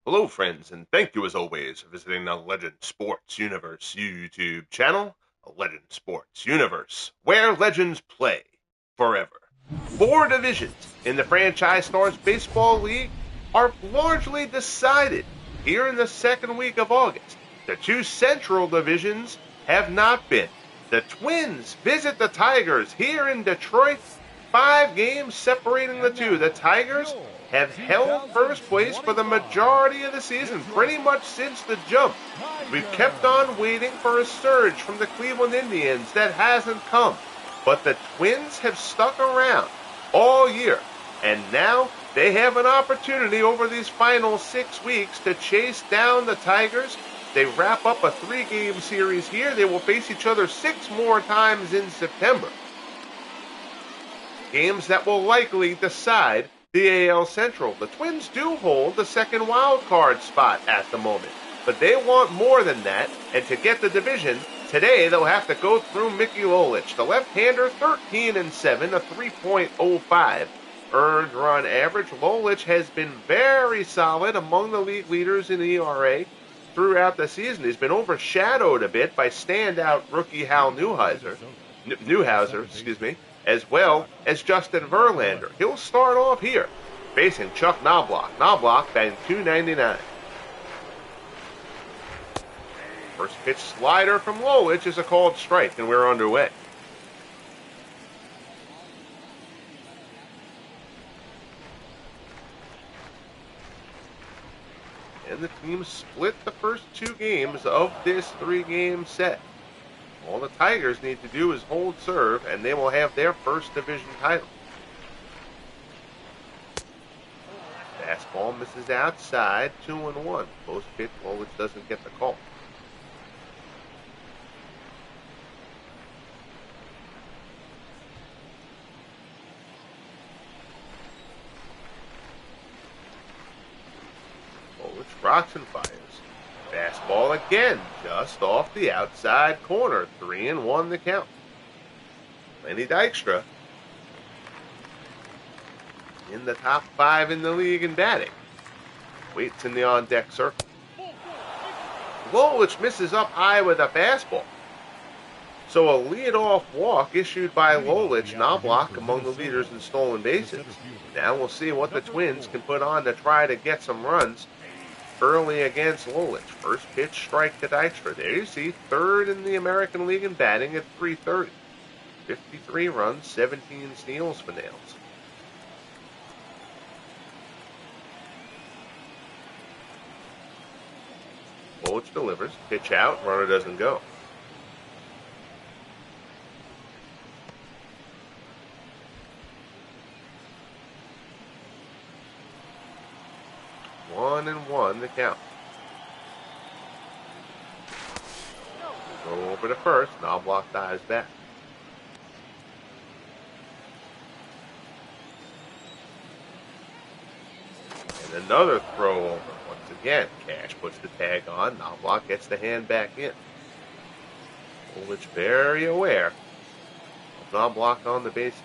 Hello, friends, and thank you as always for visiting the Legend Sports Universe YouTube channel, Legend Sports Universe, where legends play forever. Four divisions in the Franchise Stars Baseball League are largely decided here in the second week of August. The two Central divisions have not been. The Twins visit the Tigers here in Detroit. 5 games separating the two. The Tigers have held first place for the majority of the season, pretty much since the jump. We've kept on waiting for a surge from the Cleveland Indians that hasn't come. But the Twins have stuck around all year, and now they have an opportunity over these final 6 weeks to chase down the Tigers. They wrap up a 3-game series here. They will face each other 6 more times in September. Games that will likely decide the AL Central. The Twins do hold the second wild card spot at the moment, but they want more than that, and to get the division, today they'll have to go through Mickey Lolich. The left-hander, 13-7, a 3.05 earned run average. Lolich has been very solid among the league leaders in ERA throughout the season. He's been overshadowed a bit by standout rookie Hal Newhouser, as well as Justin Verlander. He'll start off here, facing Chuck Knobloch. Knobloch batting .299. First pitch slider from Lolich is a called strike, and we're underway. And the teams split the first 2 games of this 3-game set. All the Tigers need to do is hold serve, and they will have their first division title. Fastball misses outside, 2-1. Post pitch, Lolich doesn't get the call. Lolich rocks and fires. Fastball again, just off the outside corner. 3-1 the count. Lenny Dykstra in the top 5 in the league in batting. Waits in the on-deck circle. Lolich misses up high with a fastball. So a leadoff walk issued by Lolich, Knobloch among the leaders in stolen bases. Now we'll see what the Twins can put on to try to get some runs early against Lolich. First pitch strike to Dykstra. There you see, 3rd in the American League in batting at .330. 53 runs, 17 steals for Nails. Lolich delivers. Pitch out. Runner doesn't go. One and one the count. Go over to first. Knobloch dives back. And another throw over. Once again, Cash puts the tag on. Knobloch gets the hand back in. Lolich very aware of Knobloch on the bases.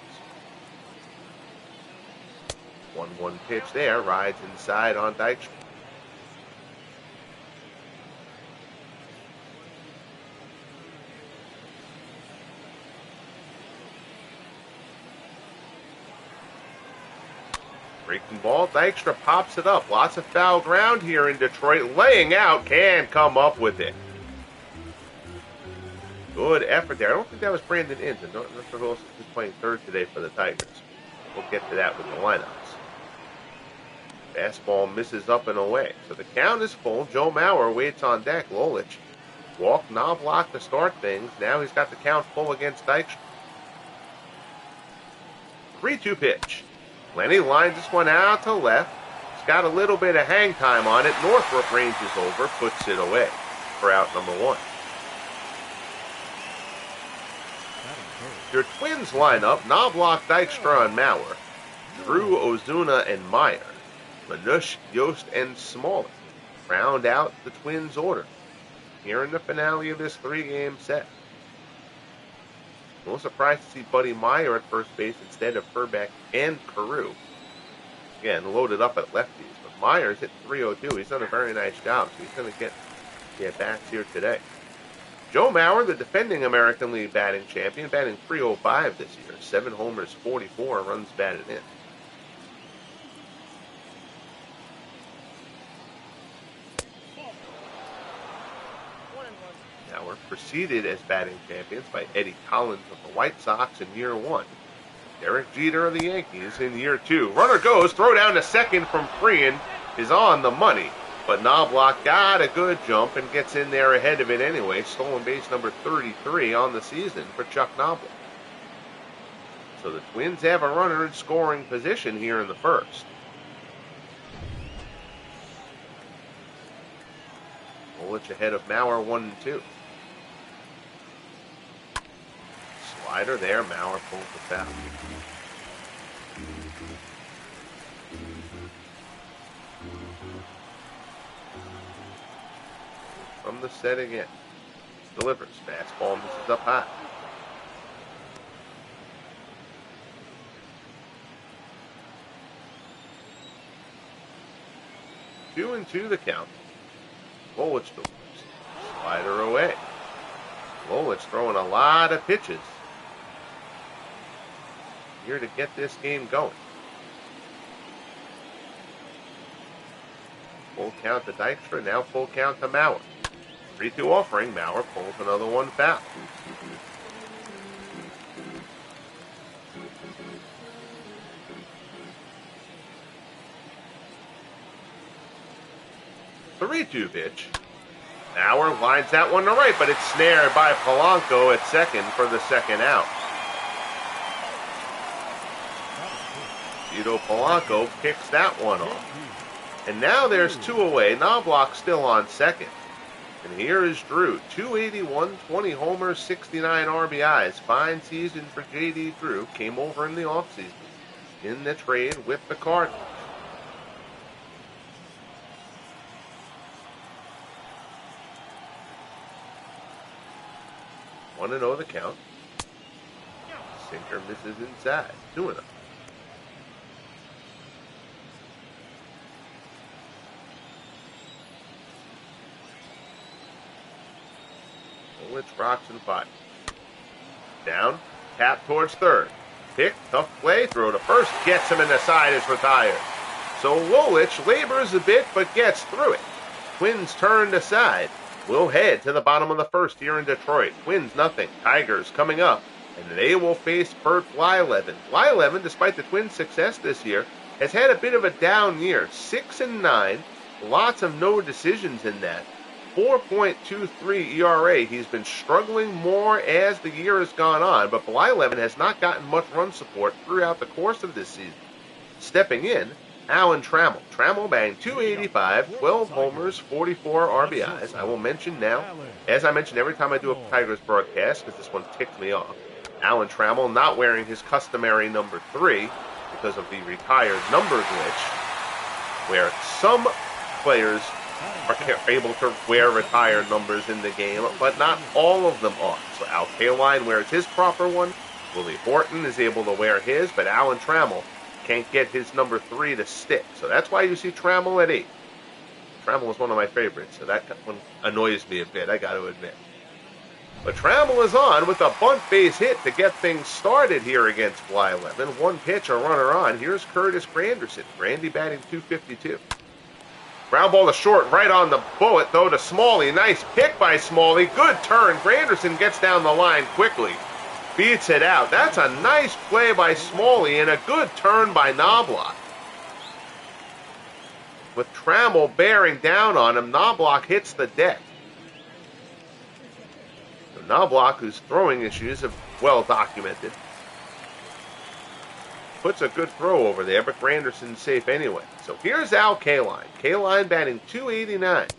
1-1 pitch there, rides inside on Dykstra. Breaking ball, Dykstra pops it up. Lots of foul ground here in Detroit. Laying out, can't come up with it. Good effort there. I don't think that was Brandon Inns. I'm not sure who else is playing third today for the Tigers. We'll get to that with the lineups. Fastball misses up and away. So the count is full. Joe Mauer waits on deck. Lolich walked Knobloch to start things. Now he's got the count full against Dykstra. 3-2 pitch. Lenny lines this one out to left. He's got a little bit of hang time on it. Northrup ranges over, puts it away for out number 1. Your Twins lineup: Knobloch, Dykstra, and Mauer. Drew, Ozuna, and Meyer. Manush, Yost, and Smollett round out the Twins' order here in the finale of this 3-game set. No surprise to see Buddy Meyer at first base instead of Furbeck and Carew. Again, loaded up at lefties, but Myers hit 302. He's done a very nice job, so he's going to get the at-bats here today. Joe Mauer, the defending American League batting champion, batting .305 this year. 7 homers, 44 runs batted in. Now we're preceded as batting champions by Eddie Collins of the White Sox in year 1. Derek Jeter of the Yankees in year 2. Runner goes, throw down to second from Freehan is on the money. But Knobloch got a good jump and gets in there ahead of it anyway. Stolen base number 33 on the season for Chuck Knobloch. So the Twins have a runner in scoring position here in the first. Lolich ahead of Mauer 1-2. Slider there, Mauer pulls the foul. From the set again. Delivers. Fastball misses up high. Two and two the count. Lolich delivers. Slider away. Lolich throwing a lot of pitches here to get this game going. Full count to Dykstra, now full count to Mauer. 3-2 offering, Mauer pulls another one foul. The 3-2 pitch. Mauer lines that one to right, but it's snared by Polanco at second for the second out. Vito Polanco picks that one off. And now there's 2 away. Knobloch still on second. And here is Drew. 281, 20 homers, 69 RBIs. Fine season for J.D. Drew. Came over in the offseason in the trade with the Cardinals. One and 0 the count. Sinker misses inside. 2-0. Lolich rocks and fires. Down, tap towards third. Pick, tough play, throw to first, gets him in the side, is retired. So Lolich labors a bit, but gets through it. Twins turn aside. We'll head to the bottom of the first here in Detroit. Twins nothing. Tigers coming up, and they will face Bert Blyleven. Blyleven, despite the Twins' success this year, has had a bit of a down year. 6-9, lots of no decisions in that. 4.23 ERA. He's been struggling more as the year has gone on, but Blyleven has not gotten much run support throughout the course of this season. Stepping in, Alan Trammell. Trammell banged .285, 12 homers, 44 RBIs. I will mention now, as I mention every time I do a Tigers broadcast, because this one ticks me off, Alan Trammell not wearing his customary number 3 because of the retired number glitch, where some players are able to wear retired numbers in the game, but not all of them are. So Al Kaline wears his proper one. Willie Horton is able to wear his, but Alan Trammell can't get his number 3 to stick. So that's why you see Trammell at 8. Trammell is one of my favorites, so that one annoys me a bit, I got to admit. But Trammell is on with a bunt base hit to get things started here against Blyleven. 1 pitch, a runner on. Here's Curtis Granderson. Grandy batting .252. Ground ball to short, right on the bullet, though, to Smalley. Nice pick by Smalley. Good turn. Granderson gets down the line quickly. Beats it out. That's a nice play by Smalley and a good turn by Knobloch. With Trammell bearing down on him, Knobloch hits the deck. So Knobloch, whose throwing issues are well documented, puts a good throw over there, but Granderson's safe anyway. So here's Al Kaline. Kaline batting .289.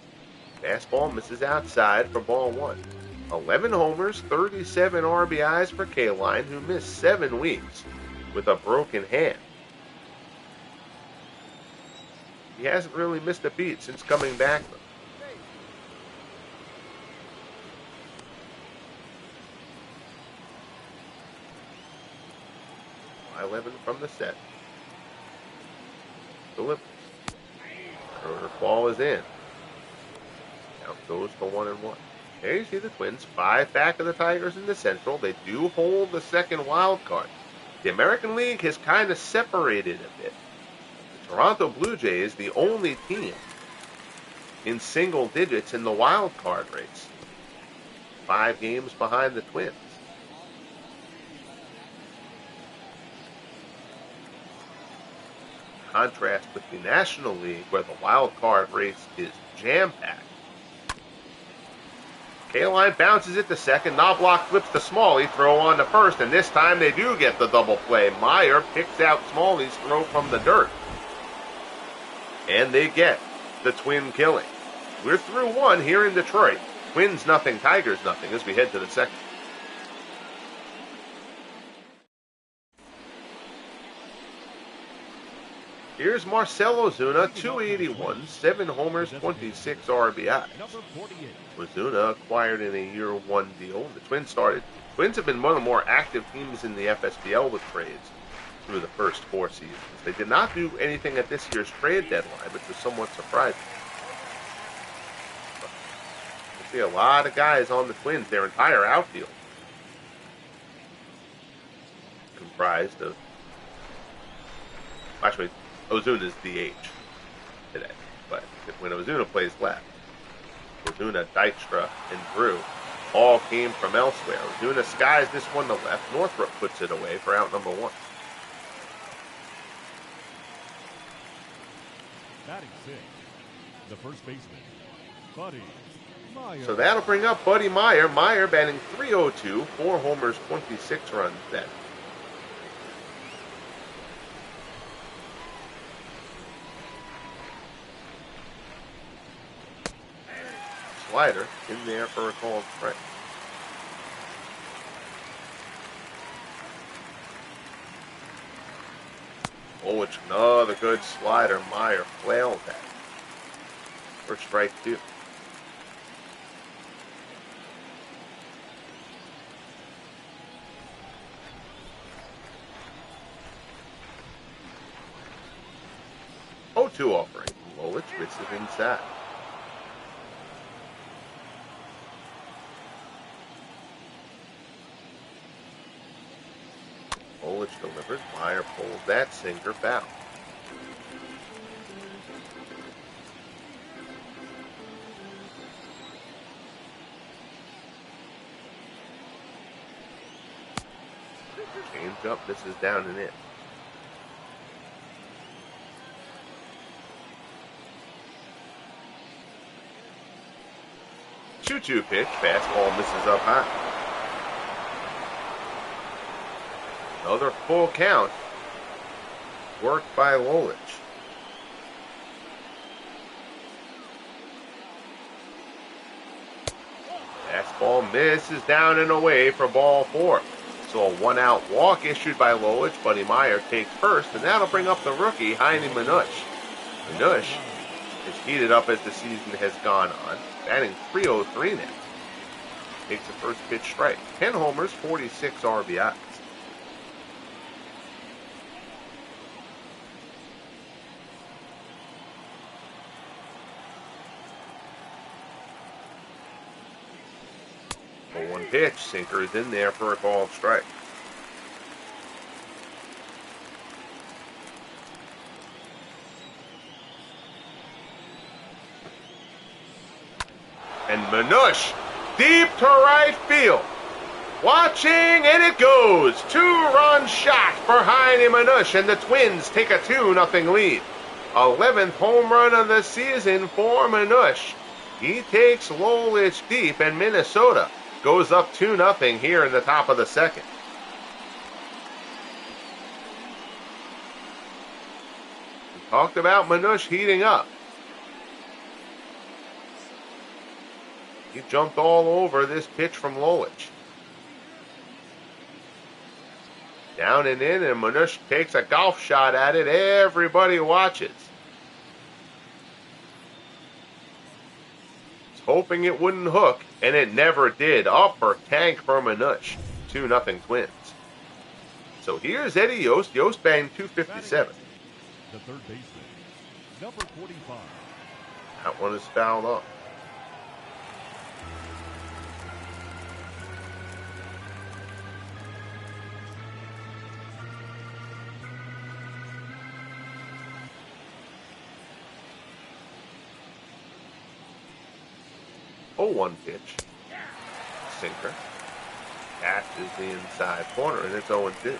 Fastball misses outside for ball 1. 11 homers, 37 RBIs for Kaline, who missed 7 weeks with a broken hand. He hasn't really missed a beat since coming back, though. Blyleven from the set. Delivers. Rotor ball is in. Count goes to 1-1. There you see the Twins, 5 back of the Tigers in the Central. They do hold the second wild card. The American League has kind of separated a bit. The Toronto Blue Jays, the only team in single digits in the wild card race. 5 games behind the Twins. Contrast with the National League, where the wild card race is jam-packed. Kaline bounces it to second. Knobloch flips to Smalley. Throw on to first, and this time they do get the double play. Meyer picks out Smalley's throw from the dirt. And they get the Twin killing. We're through 1 here in Detroit. Twins nothing, Tigers nothing as we head to the second. Here's Marcell Ozuna, 281, 7 homers, 26 RBIs. Ozuna acquired in a year 1 deal. The Twins have been one of the more active teams in the FSBL with trades through the first 4 seasons. They did not do anything at this year's trade deadline, which was somewhat surprising. You see a lot of guys on the Twins, their entire outfield comprised of, actually, Ozuna's DH today, but when Ozuna plays left, Ozuna, Dykstra, and Drew all came from elsewhere. Ozuna skies this one to left. Northrup puts it away for out number 1. Batting 6, the first baseman, Buddy Meyer. So that'll bring up Buddy Meyer. Meyer batting .302, 4 homers, 26 runs then. Slider in there for a called strike. Lolich, another good slider. Meyer flailed that. For strike 2. Oh, 2 offering. Lolich misses inside. Lolich delivers. Meyer pulls that sinker foul. Change up. This is down and in. Choo-choo pitch. Fastball misses up high. Another full count. Worked by Lolich. Fastball misses down and away for ball 4. So a 1-out walk issued by Lolich. Buddy Meyer takes first, and that'll bring up the rookie, Heine Manush. Manush is heated up as the season has gone on. Batting .303 now. Takes the first pitch strike. 10 homers, 46 RBIs. One pitch, sinker is in there for a called strike. And Manush, deep to right field. Watching, and it goes. 2-run shot for Heine Manush, and the Twins take a 2-0 lead. 11th home run of the season for Manush. He takes Lolich deep, and Minnesota goes up 2-0 here in the top of the second. We talked about Manush heating up. He jumped all over this pitch from Lolich. Down and in, and Manush takes a golf shot at it. Everybody watches. Hoping it wouldn't hook, and it never did. Upper tank for Manush. 2-0 Twins. So here's Eddie Yost. Yost batting .257. The third baseman, number 45, That one is fouled off. Oh, 1 pitch. Sinker. Catches the inside corner, and it's 0-2.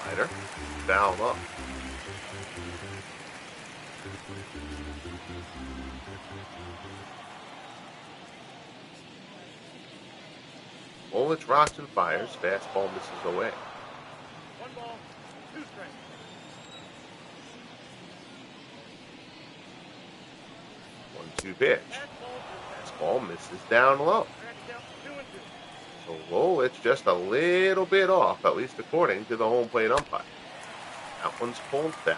Slider. Fouled up. Lolich rocks and fires. Fastball misses away. 1 ball, 2 strikes. 1-2 pitch. Fastball misses down low. So Lolich just a little bit off, at least according to the home plate umpire. That one's pulled down.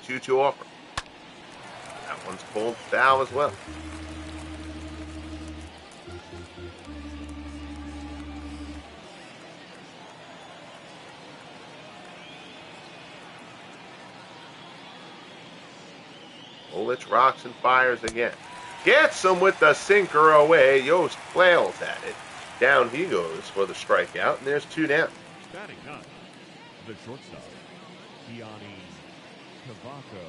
2-2 offer. That one's pulled foul as well. Lolich rocks and fires again. Gets him with the sinker away. Yost flails at it. Down he goes for the strikeout, and there's 2 down. Batting 9, the shortstop, Gianni Cavaco.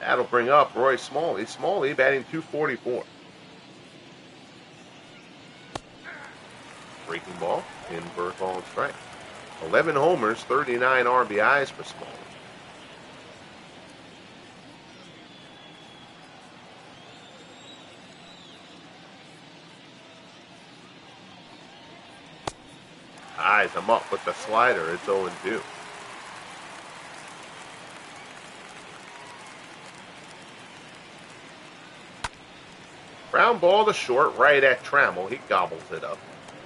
That'll bring up Roy Smalley. Smalley batting .244. Breaking ball, invert ball and strike. 11 homers, 39 RBIs for Smalley. Eyes him up with the slider. It's 0-2. Ground ball to short, right at Trammell. He gobbles it up.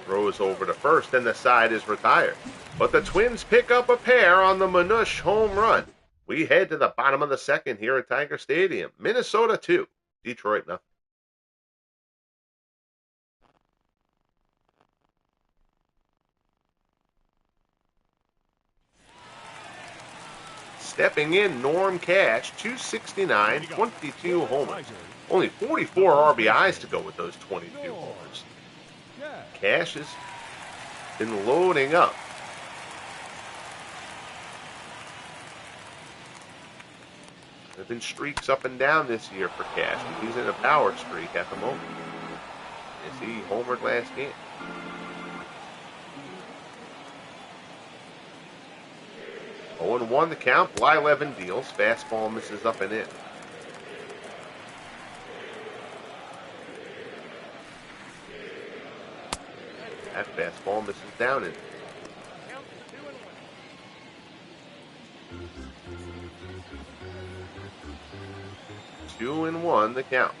Throws over to first, and the side is retired. But the Twins pick up a pair on the Manush home run. We head to the bottom of the second here at Tiger Stadium. Minnesota 2, Detroit 0. Stepping in, Norm Cash, 269, 22 homers. Only 44 RBIs to go with those 22 homers. Cash has been loading up. There have been streaks up and down this year for Cash. He's in a power streak at the moment. As he homered last game. Oh, 0-1 the count. Blyleven deals. Fastball misses up and in. That fastball misses down in. 2-1 the count.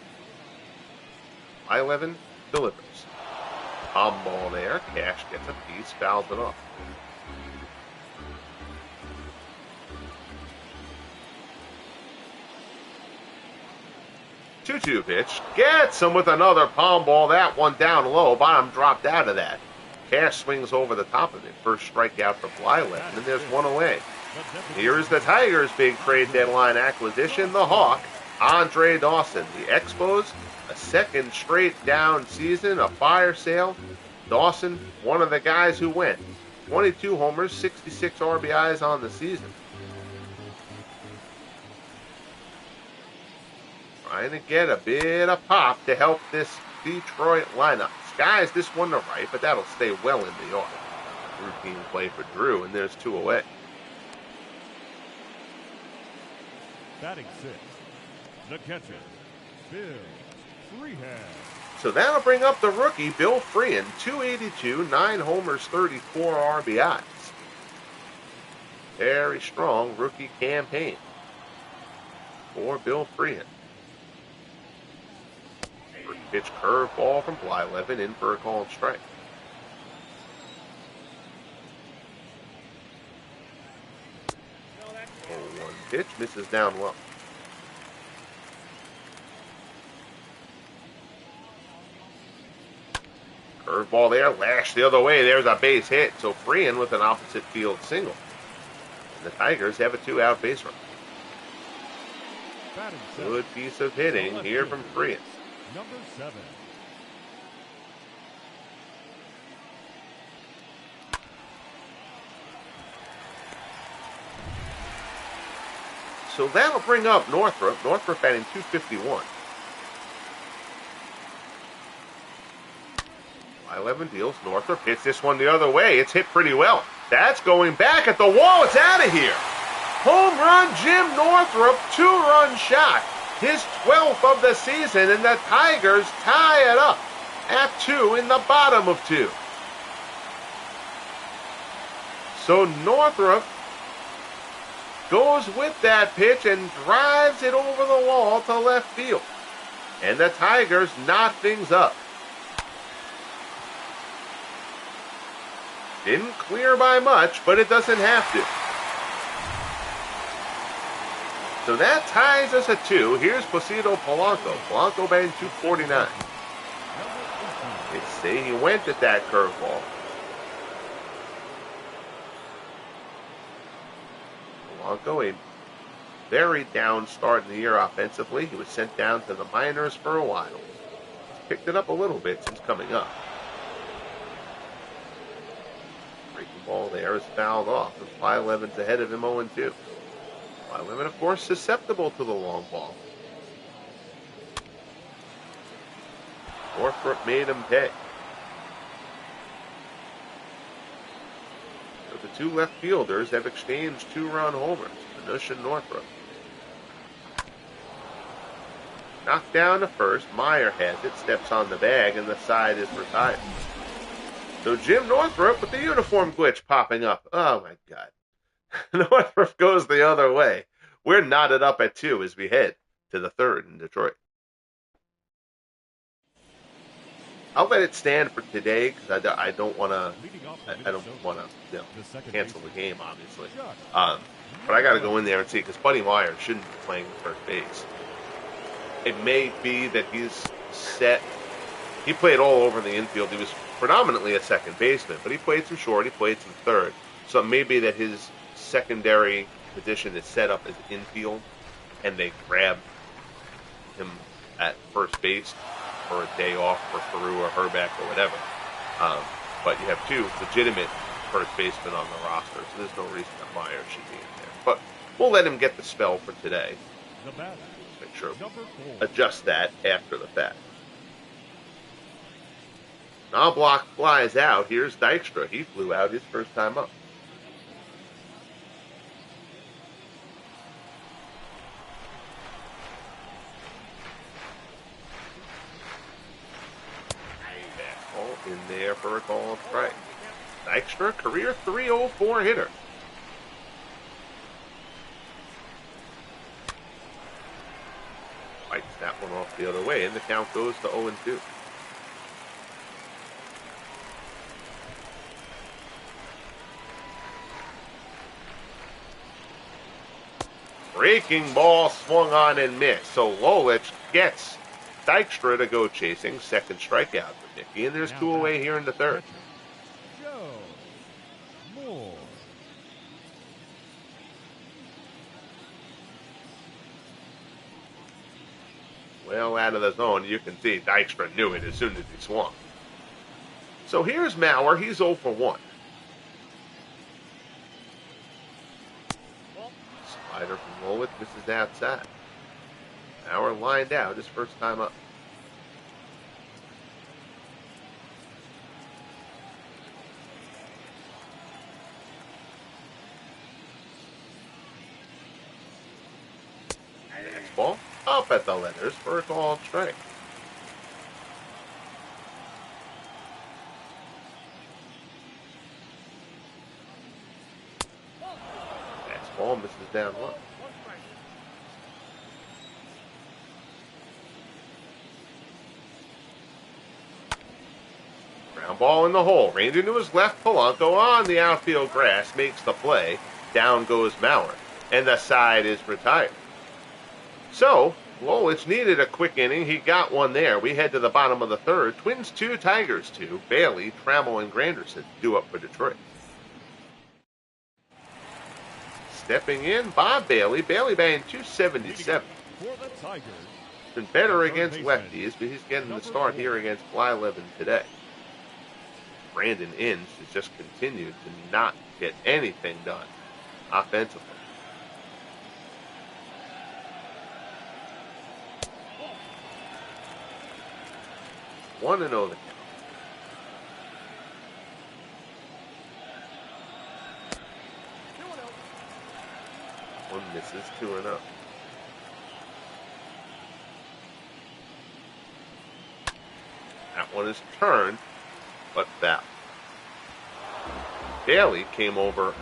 Blyleven delivers. Palm ball there. Cash gets a piece, fouls it off. Two-two pitch. Gets him with another palm ball. That one down low. Bottom dropped out of that. Cash swings over the top of it. First strikeout for Blyleven, and there's one away. Here's the Tigers' big trade deadline acquisition, the Hawk, Andre Dawson. The Expos, a second straight down season, a fire sale. Dawson, one of the guys who went. 22 homers, 66 RBIs on the season. Trying to get a bit of pop to help this Detroit lineup. Skies this one to right, but that'll stay well in the yard. Routine play for Drew, and there's 2 away. Batting 6, the catcher, Bill Freehan. So that'll bring up the rookie, Bill Freehan, 282, 9 homers, 34 RBIs. Very strong rookie campaign for Bill Freehan. Pitch curveball from Blyleven in for a called strike. 0-1 pitch, misses down low. Curveball there, lashed the other way. There's a base hit. So Freehan with an opposite field single. And the Tigers have a 2-out base run. Good piece of hitting here from Freehan. Number 7. So that'll bring up Northrup. Northrup batting .251. 11 deals. Northrup hits this one the other way. It's hit pretty well. That's going back at the wall. It's out of here. Home run, Jim Northrup, 2-run shot. His 12th of the season, and the Tigers tie it up at 2 in the bottom of 2. So Northrup goes with that pitch and drives it over the wall to left field. And the Tigers knot things up. Didn't clear by much, but it doesn't have to. So that ties us at 2. Here's Placido Polanco. Polanco batting .249. They say he went at that curveball. Polanco, a very down start in the year offensively. He was sent down to the minors for a while. He's picked it up a little bit since coming up. Breaking ball there is fouled off, and Blyleven's ahead of him 0-2. Blyleven, of course, susceptible to the long ball. Northrup made him pay. So the two left fielders have exchanged 2-run homers, Manush and Northrup. Knocked down to first, Meyer has it, steps on the bag, and the side is retired. So Jim Northrup with the uniform glitch popping up. Oh my God. Northrup goes the other way. We're knotted up at 2 as we head to the 3rd in Detroit. I'll let it stand for today because I don't want to cancel the game, obviously. But I got to go in there and see because Buddy Meyer shouldn't be playing first base. It may be that he's set. He played all over the infield. He was predominantly a second baseman, but he played some short. He played some third. So it may be that his secondary position is set up as infield, and they grab him at first base for a day off for Peru or Herbeck or whatever. But you have 2 legitimate first basemen on the roster, so there's no reason that Meyer should be in there. But we'll let him get the spell for today. Make sure we adjust that after the fact. Knobloch flies out. Here's Dykstra. He flew out his first time up. Fastball in there for a called strike. Dykstra, career .304 hitter. Fights that one off the other way, and the count goes to 0-2. Breaking ball swung on and missed. So Lolich gets Dykstra to go chasing. Second strikeout for Mickey. And there's 2 away here in the 3rd. Well out of the zone. You can see Dykstra knew it as soon as he swung. So here's Mauer. He's 0 for 1. Slider from Lolich misses outside. Mauer lined out his first time up. Fastball up at the letters for a called strike. Ball misses down low. Ground ball in the hole. Reined into his left. Polanco on the outfield grass makes the play. Down goes Maurer. And the side is retired. So, Lolich needed a quick inning. He got one there. We head to the bottom of the third. Twins 2, Tigers 2. Bailey, Trammell, and Granderson due up for Detroit. Stepping in, Bob Bailey. Bailey batting .277. For the Tigers, Been better against lefties, but he's getting the start here against Blyleven today. Brandon Inge has just continued to not get anything done offensively. 1-0 the count. One misses, 2-0. That one is turned, but foul. Bailey came over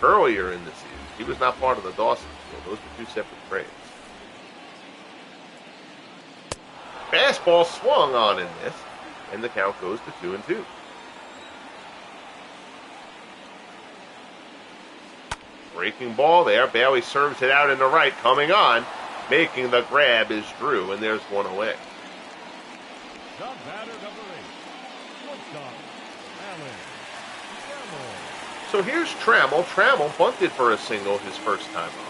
earlier in the season. He was not part of the Dawson deal. Those were two separate trades. Fastball swung on in this, and the count goes to 2-2. Breaking ball there. Bailey serves it out in the right. Coming on. Making the grab is Drew, and there's one away. the batter number 8, shortstop, Alan Trammell. So here's Trammell. Trammell bunted for a single his first time up.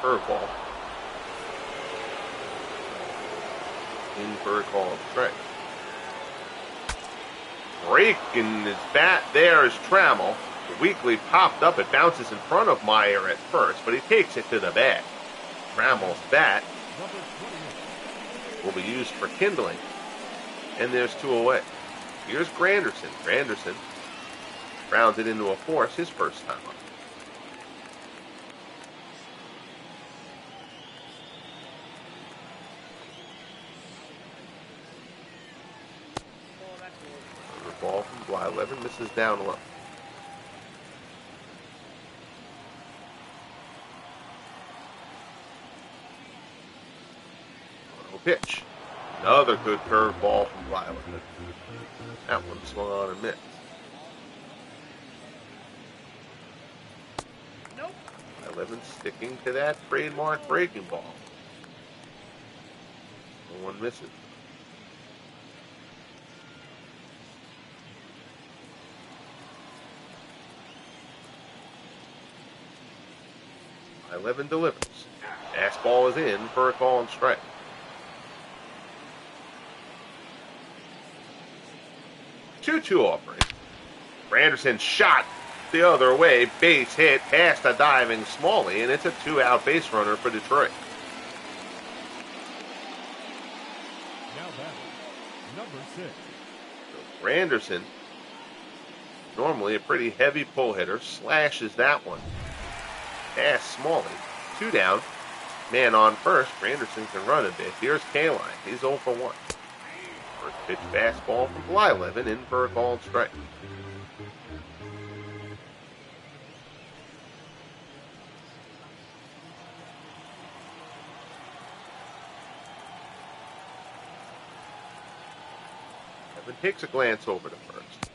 Curveball. In for a call of strike. Breaking his bat there is Trammell. The weekly popped up. It bounces in front of Meyer at first, but he takes it to the bag. Trammell's bat will be used for kindling. And there's 2 away. Here's Granderson. Granderson rounded into a force his first time up. Ball from Blyleven misses down low. Pitch. Another good curveball from Blyleven. That one swung on and missed. Nope. Blyleven sticking to that trademark breaking ball. One misses. Blyleven delivers. Fastball is in for a call and strike. Two offering. Granderson shot the other way. Base hit past a diving Smalley, and it's a 2-out base runner for Detroit. Now batting, number 6. So Granderson, normally a pretty heavy pull hitter, slashes that one. Past Smalley. 2 down. Man on first. Granderson can run a bit. Here's Kaline. He's 0 for 1. First pitch fastball from Blyleven in for a called strike. Evan takes a glance over to first.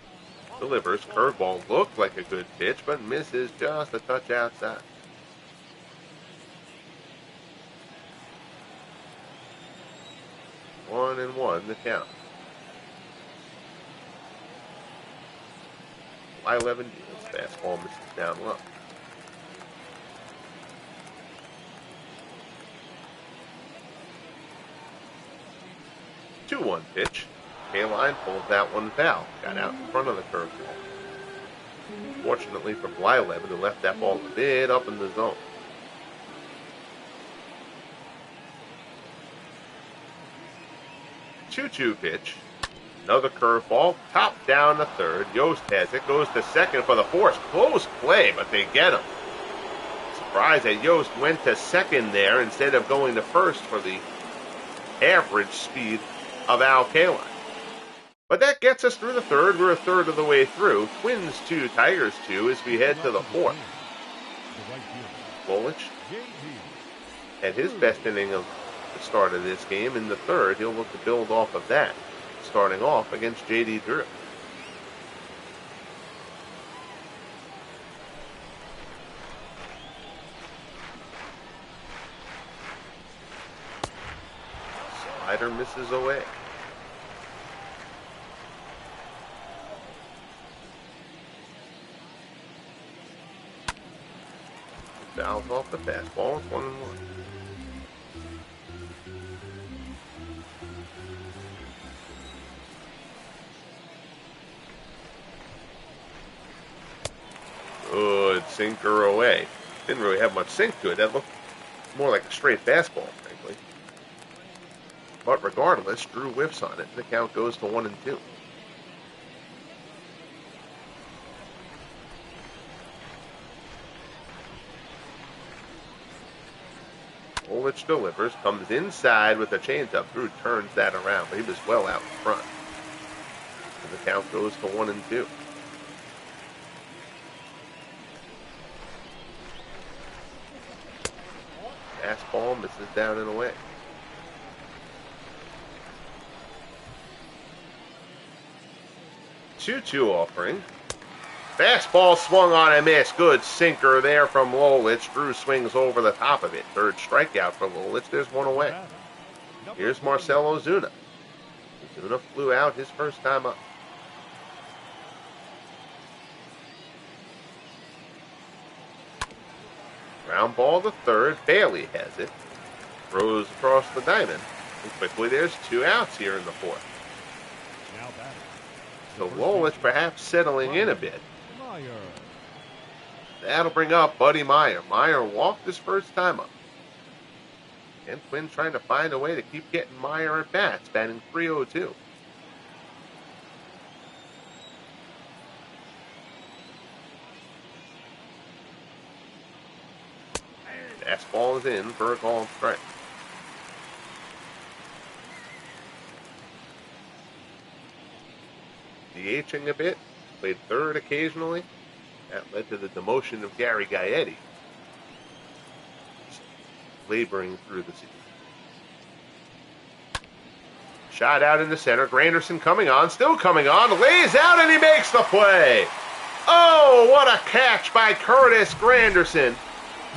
Delivers. Curveball looked like a good pitch, but misses just a touch outside. 1-1 the count. Blyleven deals. Fastball misses down low. Two-one pitch. Kaline pulled that one foul. Got out in front of the curveball. Fortunately for Blyleven, who left that ball a bit up in the zone. 2-2 pitch. Another curveball. Top down the third. Yost has it. Goes to second for the force. Close play, but they get him. Surprised that Yost went to second there instead of going to first for the average speed of Al Kaline. But that gets us through the third. We're a third of the way through. Twins 2, Tigers 2 as we head to the fourth. Lolich At his best inning of the start of this game. In the third, he'll look to build off of that, starting off against J.D. Drew. Slider misses away. Fouls off the fastball. It's 1-1. Good sinker away. Didn't really have much sink to it. That looked more like a straight fastball, frankly. But regardless, Drew whiffs on it. The count goes to 1-2. Lolich delivers, comes inside with a changeup. Drew turns that around, but he was well out in front. And the count goes to 1-2. Fastball misses down and away. 2-2 offering. Fastball swung on and missed. Good sinker there from Lolich. Drew swings over the top of it. Third strikeout for Lolich. There's one away. Here's Marcell Ozuna. Ozuna flew out his first time up. Ground ball to third. Bailey has it. Throws across the diamond. And quickly there's 2 outs here in the fourth. So Lolich perhaps settling in a bit. That'll bring up Buddy Meyer. Meyer walked his first time up. And Quinn trying to find a way to keep getting Meyer at bats, batting .302. Fastball is in for a called strike. DHing a bit, played third occasionally. That led to the demotion of Gary Gaetti, laboring through the season. Shot out in the center. Granderson coming on, still coming on, lays out and he makes the play. Oh, what a catch by Curtis Granderson.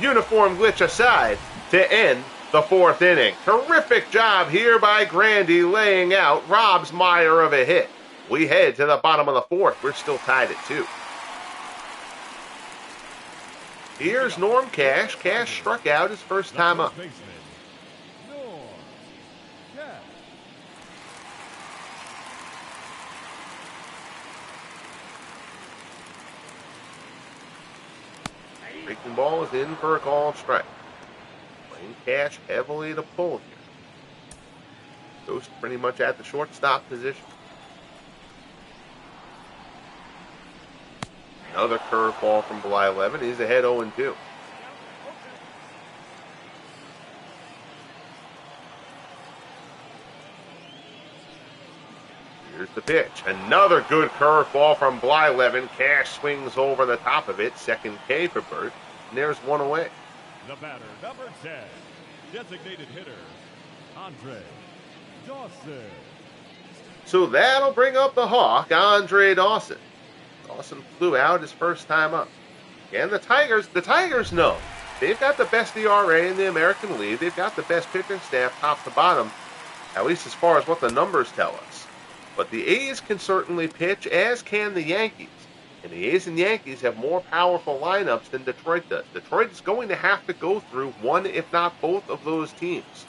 Uniform glitch aside to end the fourth inning. Terrific job here by Grandy laying out, robs Meyer of a hit. We head to the bottom of the fourth. We're still tied at 2. Here's Norm Cash. Cash struck out his first time up. Breaking ball is in for a called strike. Playing Cash heavily to pull here. Goes pretty much at the shortstop position. Another curveball from Blyleven. He's ahead 0-2. Here's the pitch. Another good curveball from Blyleven. Cash swings over the top of it. Second K for Bert. And there's one away. The batter, number 10, designated hitter, Andre Dawson. So that'll bring up the Hawk, Andre Dawson. Dawson flew out his first time up. And the Tigers know. They've got the best ERA in the American League. They've got the best pitching staff top to bottom, at least as far as what the numbers tell us. But the A's can certainly pitch, as can the Yankees. And the A's and Yankees have more powerful lineups than Detroit does. Detroit is going to have to go through one, if not both, of those teams.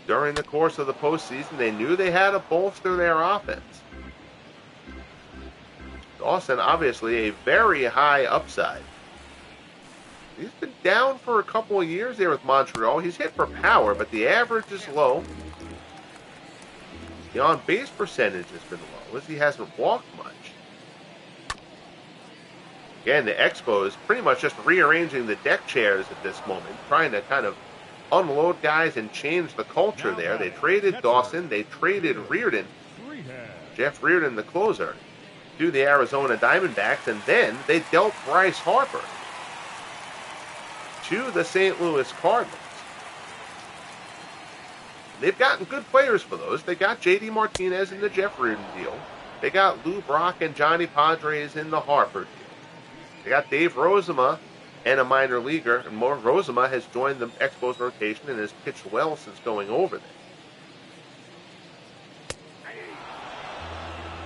During the course of the postseason, they knew they had to bolster their offense. Dawson, obviously, a very high upside. He's been down for a couple of years there with Montreal. He's hit for power, but the average is low. The on-base percentage has been low, as he hasn't walked much. Again, the Expo is pretty much just rearranging the deck chairs at this moment, trying to kind of unload guys and change the culture there. They traded Dawson. They traded Reardon. Jeff Reardon, the closer, to the Arizona Diamondbacks, and then they dealt Bryce Harper. to the St. Louis Cardinals. They've gotten good players for those. They got J.D. Martinez in the Jeff Reardon deal. They got Lou Brock and Johnny Padres in the Harper deal. They got Dave Rozema and a minor leaguer. And more, Rozema has joined the Expos rotation and has pitched well since going over there.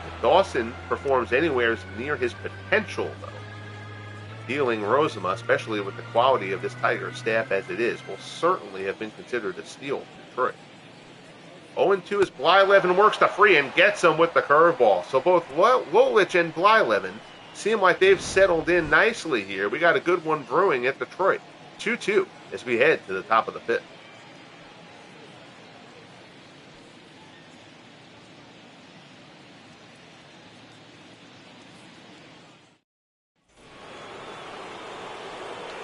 If Dawson performs anywhere near his potential, though, dealing Rozema, especially with the quality of this Tigers staff as it is, will certainly have been considered a steal for Detroit. 0-2 as Blyleven works to free and gets him with the curveball. So both Lolich and Blyleven seem like they've settled in nicely here. We got a good one brewing at Detroit. 2-2 as we head to the top of the fifth.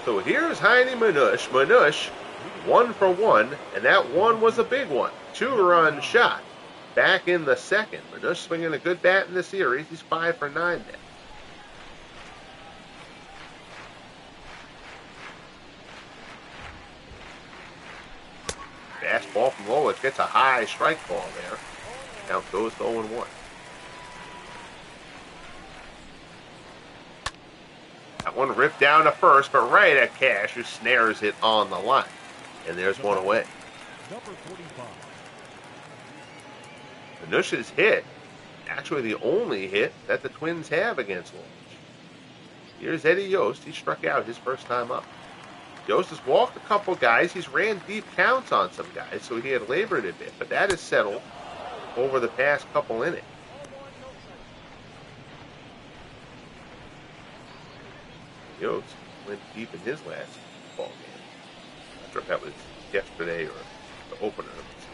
So here's Heine Manush. Manush, 1 for 1, and that one was a big one. 2-run shot back in the second. Manush swinging a good bat in the series. He's 5 for 9 now. Fastball from Lolich gets a high strike ball there. Count goes to 0-1. That one ripped down to first, but right at Cash, who snares it on the line. And there's one away. Number 45. Manush's hit, actually the only hit that the Twins have against Lolich. Here's Eddie Yost. He struck out his first time up. Yost has walked a couple guys. He's ran deep counts on some guys, so he had labored a bit. But that has settled over the past couple innings. Yost went deep in his last ball game. Not sure if that was yesterday or the opener of the season.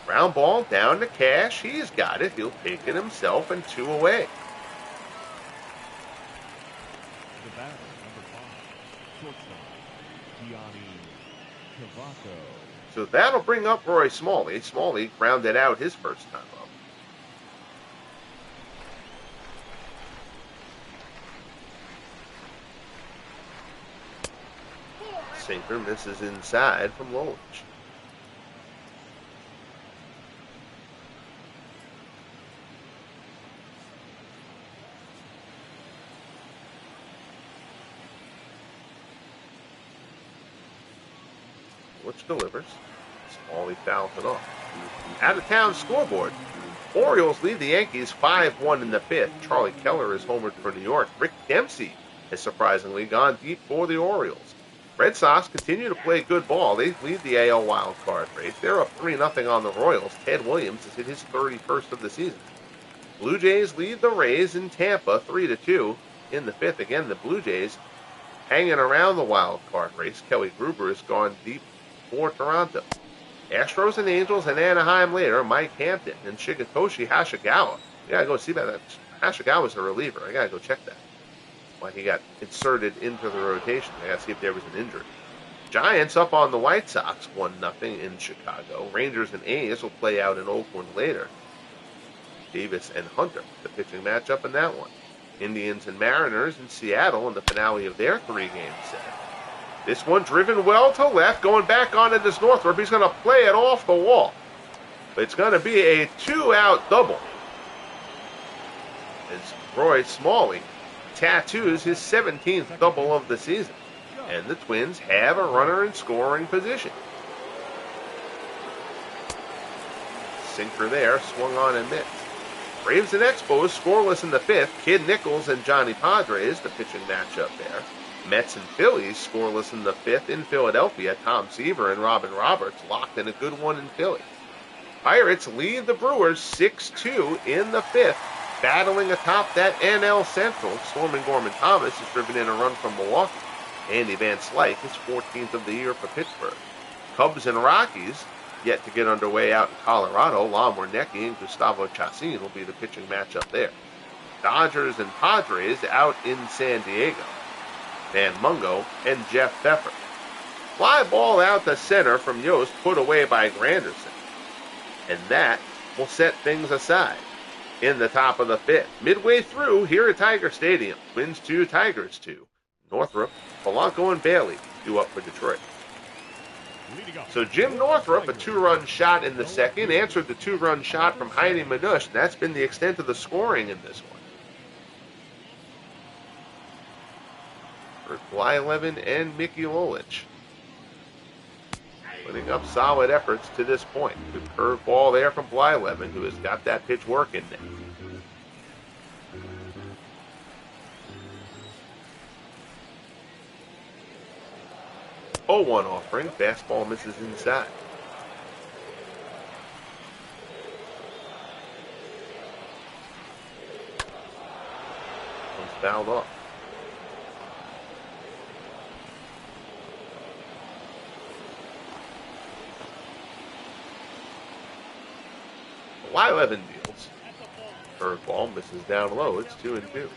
Ground ball down to Cash. He's got it. He'll take it himself, and 2 away. The batter, number 5, shortstop, Gianni Cavaco. So that'll bring up Roy Smalley. Smalley grounded out his first time up. Sinker misses inside from Lolich. Lolich delivers. Smalley fouls it off. Out-of-town scoreboard. Orioles lead the Yankees 5-1 in the fifth. Charlie Keller is homered for New York. Rick Dempsey has surprisingly gone deep for the Orioles. Red Sox continue to play good ball. They lead the AL wild card race. They're up 3-0 on the Royals. Ted Williams has hit his 31st of the season. Blue Jays lead the Rays in Tampa 3-2 in the fifth. Again, the Blue Jays hanging around the wild card race. Kelly Gruber has gone deep for Toronto. Astros and Angels and Anaheim later. Mike Hampton and Shigetoshi Hashigawa. You gotta go see about that. Hashigawa's a reliever. I gotta go check that. Why he got inserted into the rotation. I gotta see if there was an injury. Giants up on the White Sox 1-0 in Chicago. Rangers and A's will play out in Oakland later. Davis and Hunter, the pitching matchup in that one. Indians and Mariners in Seattle in the finale of their 3-game set. This one driven well to left, going back onto this Northrop. He's going to play it off the wall. But it's going to be a 2-out double. As Roy Smalley tattoos his 17th double of the season. And the Twins have a runner in scoring position. Sinker there, swung on and missed. Braves and Expos scoreless in the fifth. Kid Nichols and Johnny Padres, the pitching matchup there. Mets and Phillies scoreless in the fifth in Philadelphia. Tom Seaver and Robin Roberts locked in a good one in Philly. Pirates lead the Brewers 6-2 in the fifth. Battling atop that NL Central, Stormin Gorman Thomas has driven in a run from Milwaukee. Andy Van Slyke, his 14th of the year for Pittsburgh. Cubs and Rockies yet to get underway out in Colorado. Lon Warnecki and Gustavo Chacin will be the pitching matchup there. Dodgers and Padres out in San Diego. Van Mungo and Jeff Pfeffer. Fly ball out to center from Yost, put away by Granderson. And that will set things aside in the top of the fifth. Midway through here at Tiger Stadium, Twins 2, Tigers 2. Northrup, Polanco, and Bailey due up for Detroit. Leading up. So Jim Northrup, a 2-run shot in the second, answered the 2-run shot from Heidi Manush, and that's been the extent of the scoring in this one. Bert Blyleven and Mickey Lolich putting up solid efforts to this point. Good curve ball there from Blyleven, who has got that pitch working now. 0-1 offering. Fastball misses inside. Comes fouled off. Blyleven deals. Curveball misses down low. It's 2-2.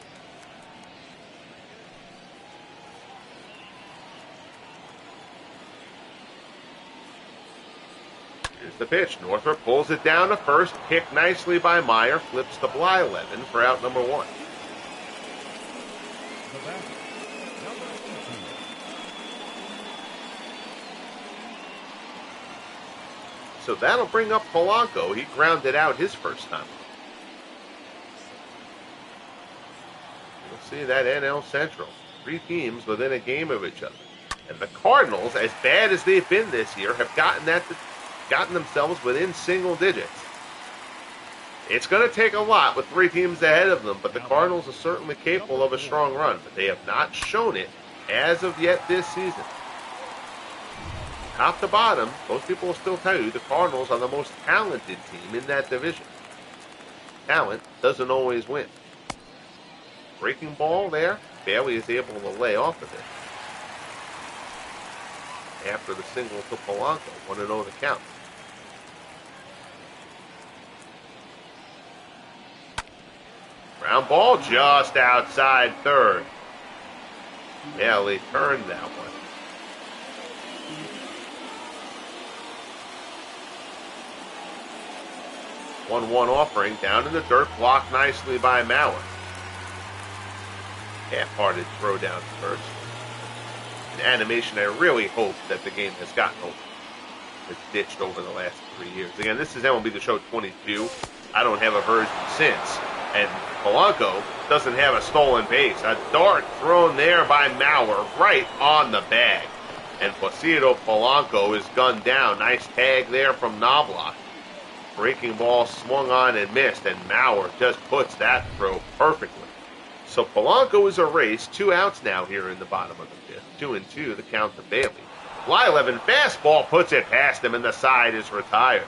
Here's the pitch. Northrup pulls it down to first. Picked nicely by Meyer. Flips to Blyleven for out number 1. The batter, number 18. So that'll bring up Polanco. He grounded out his first time. You'll see that NL Central. 3 teams within a game of each other. And the Cardinals, as bad as they've been this year, have gotten themselves within single digits. It's going to take a lot with 3 teams ahead of them, but the Cardinals are certainly capable of a strong run, but they have not shown it as of yet this season. Top to bottom, most people will still tell you the Cardinals are the most talented team in that division. Talent doesn't always win. Breaking ball there. Bailey is able to lay off of it. After the single to Polanco, 1-0 the count. Ground ball just outside third. Bailey turned that one. 1-1 offering down in the dirt, blocked nicely by Mauer. Half-hearted throw down to first. An animation I really hope that the game has gotten over. It's ditched over the last 3 years. Again, this is MLB The Show 22. I don't have a version since. And Polanco doesn't have a stolen base. A dart thrown there by Mauer right on the bag. And Placido Polanco is gunned down. Nice tag there from Knobloch. Breaking ball swung on and missed, and Mauer just puts that throw perfectly. So Polanco is erased. 2 outs now here in the bottom of the 5th. 2-2, the count to Bailey. Blyleven fastball puts it past him, and the side is retired.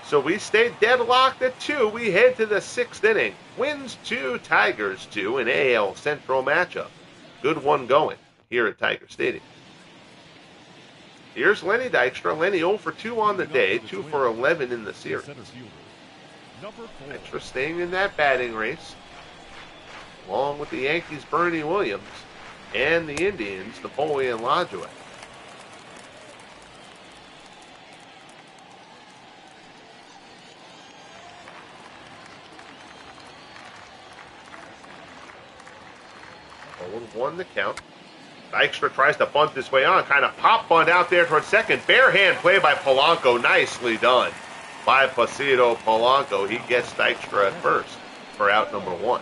So we stay deadlocked at 2. We head to the 6th inning. Wins 2, Tigers 2, an AL Central matchup. Good one going here at Tiger Stadium. Here's Lenny Dykstra. Lenny 0 for 2 on the day, 2 for 11 in the series. Dykstra staying in that batting race, along with the Yankees' Bernie Williams and the Indians' Napoleon Lajoie. Won the count. Dykstra tries to bunt this way on. Kind of pop bunt out there towards second. Bare hand play by Polanco. Nicely done by Placido Polanco. He gets Dykstra at first for out number 1.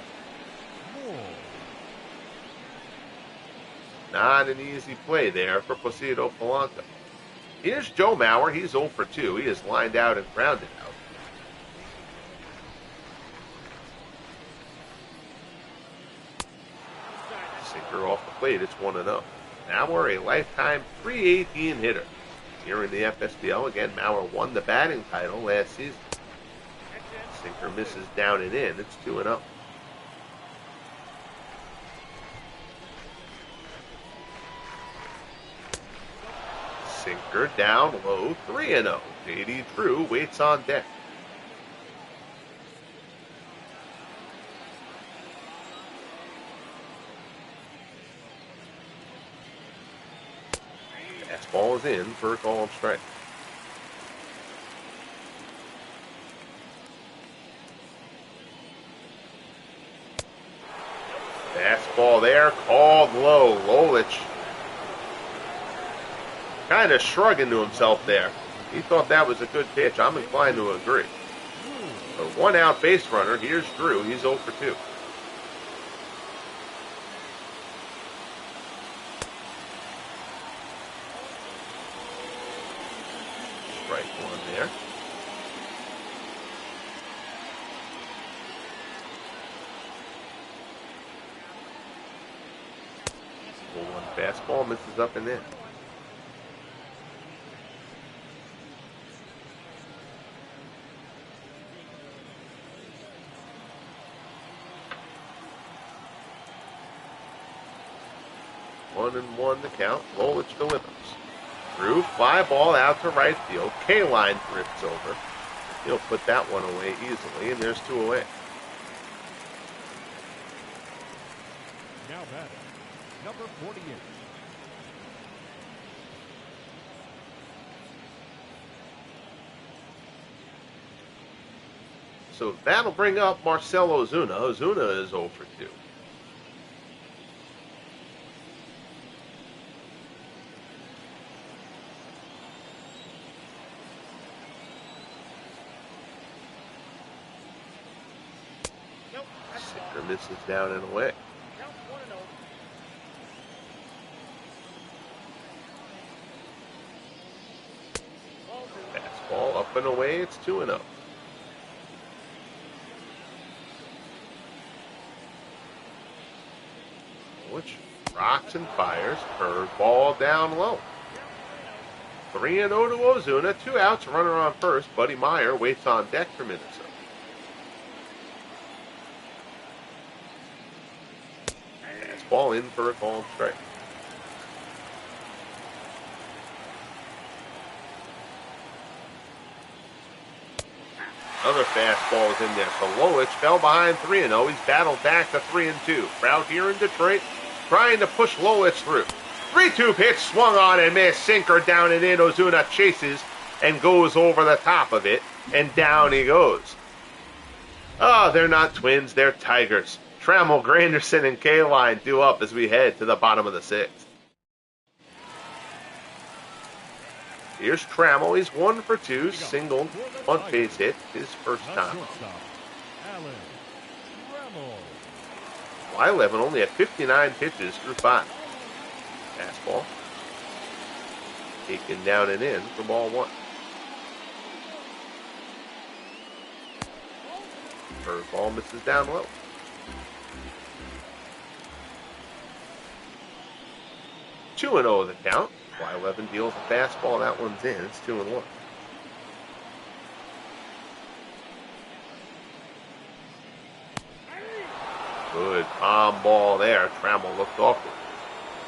Not an easy play there for Placido Polanco. Here's Joe Mauer. He's 0 for 2. He is lined out and grounded out. Sinker off the plate. It's 1-0. Mauer, a lifetime .318 hitter. Here in the FSBL, again, Mauer won the batting title last season. Sinker misses down and in. It's 2-0. Sinker down low, 3-0. J.D. Drew waits on deck. Fastball is in for a called strike. Fastball there, called low. Lolich kind of shrugging to himself there. He thought that was a good pitch. I'm inclined to agree. A 1-out base runner. Here's Drew. He's 0 for 2. Strike one there. One fastball misses up and in. One and one to count. Lolich delivers. Drew, fly ball out to right field. K-line drifts over. He'll put that one away easily, and there's 2 away. Now batting, number 48. So that'll bring up Marcell Ozuna. Ozuna is 0 for 2. Sinker misses down and away. Count 1-0. Fastball up and away. It's 2-0. Which rocks and fires. Curveball down low. 3-0 to Ozuna. 2 outs. Runner on first. Buddy Meyer waits on deck for Minnesota. Ball in for a called strike. Another fastball is in there. So Lolich fell behind 3-0. He's battled back to 3-2. Crowd here in Detroit trying to push Lolich through. 3-2 pitch swung on and missed. Sinker down and in. Ozuna chases and goes over the top of it, and down he goes. Oh, they're not twins. They're Tigers. Trammell, Granderson, and K-line due up as we head to the bottom of the 6th. Here's Trammell. He's 1 for 2. Single, bunt base hit. His first time. Blyleven only had 59 pitches through 5. Fastball. Taken down and in for ball 1. Curveball misses down low. 2-0 the count. Blyleven deals a fastball. That one's in. It's 2-1. Good palm ball there. Trammell looked awkward.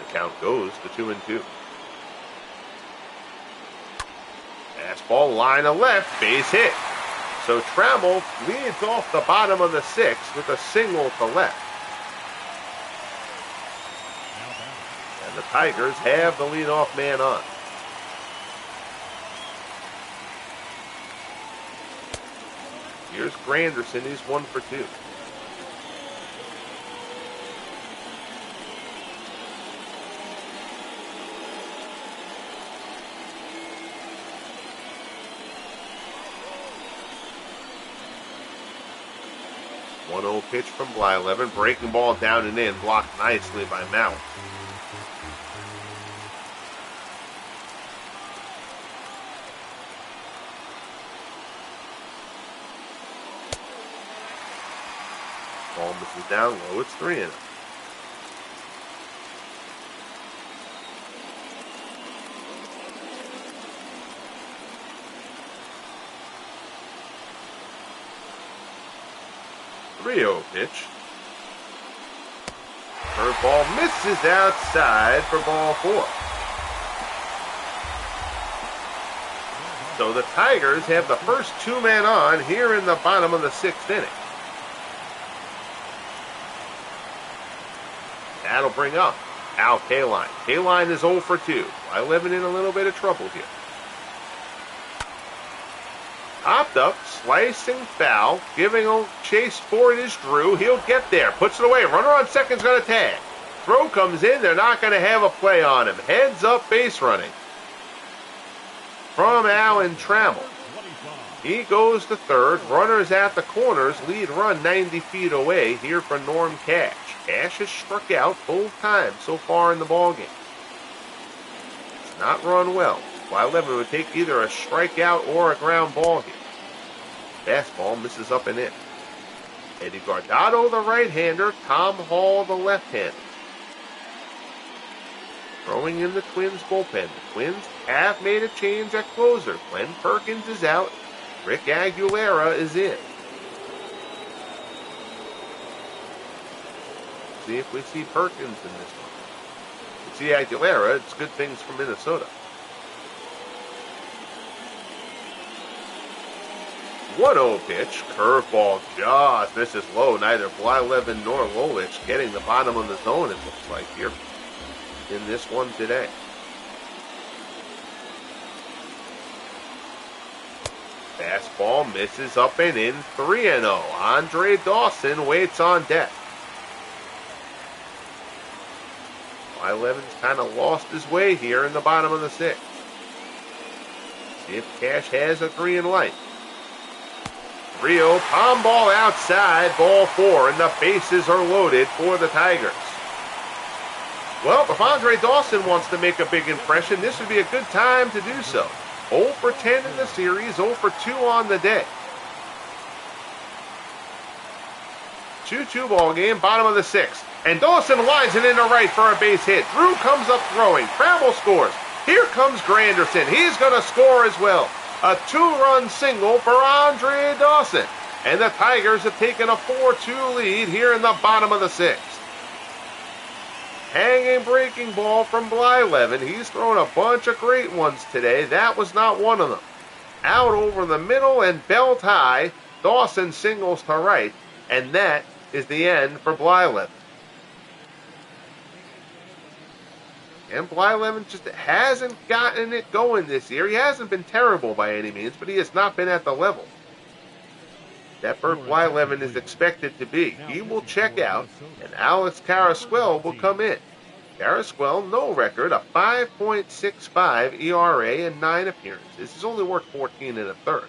The count goes to 2-2. Fastball line of left. Base hit. So Trammell leads off the bottom of the 6th with a single to left. The Tigers have the leadoff man on. Here's Granderson. He's 1 for 2. One-0 pitch from Blyleven. Breaking ball down and in. Blocked nicely by Mount. Ball misses down low. It's 3-0. Rio pitch. Curveball misses outside for ball 4. So the Tigers have the first 2 men on here in the bottom of the 6th inning. That'll bring up Al K-line. K-line is 0 for 2. Blyleven in a little bit of trouble here. Top popped up, slicing foul, giving a chase for it is Drew. He'll get there, puts it away. Runner on second's going to tag. Throw comes in. They're not going to have a play on him. Heads up base running from Alan Trammell. He goes to third. Runners at the corners. Lead run 90 feet away here for Norm Cash. Cash has struck out both times so far in the ballgame. It's not run well. Blyleven would take either a strikeout or a ground ball here. Fastball misses up and in. Eddie Guardado, the right-hander. Tom Hall, the left-hander. Throwing in the Twins bullpen. The Twins have made a change at closer. Glenn Perkins is out. Rick Aguilera is in. See if we see Perkins in this one. If we see Aguilera, it's good things for Minnesota. 1-0 pitch. Curveball just misses low. Neither Blyleven nor Lolich getting the bottom of the zone, it looks like, here in this one today. Fastball misses up and in. 3-0. Andre Dawson waits on deck. Blyleven's kind of lost his way here in the bottom of the sixth. See if Cash has a green light. 3-0. Palm ball outside. Ball 4, and the bases are loaded for the Tigers. Well, if Andre Dawson wants to make a big impression, this would be a good time to do so. 0 for 10 in the series, 0 for 2 on the day. 2-2 ball game, bottom of the sixth. And Dawson lines it into right for a base hit. Drew comes up throwing. Trammell scores. Here comes Granderson. He's going to score as well. A 2-run single for Andre Dawson. And the Tigers have taken a 4-2 lead here in the bottom of the sixth. Hanging breaking ball from Blyleven. He's thrown a bunch of great ones today. That was not one of them. Out over the middle and belt high. Dawson singles to right. And that is the end for Blyleven. And Blyleven just hasn't gotten it going this year. He hasn't been terrible by any means, but he has not been at the level that Bert Blyleven is expected to be. He will check out, and Alex Carrasquel will come in. Carrasquel, no record, a 5.65 ERA in 9 appearances. He's only worked 14 and a third.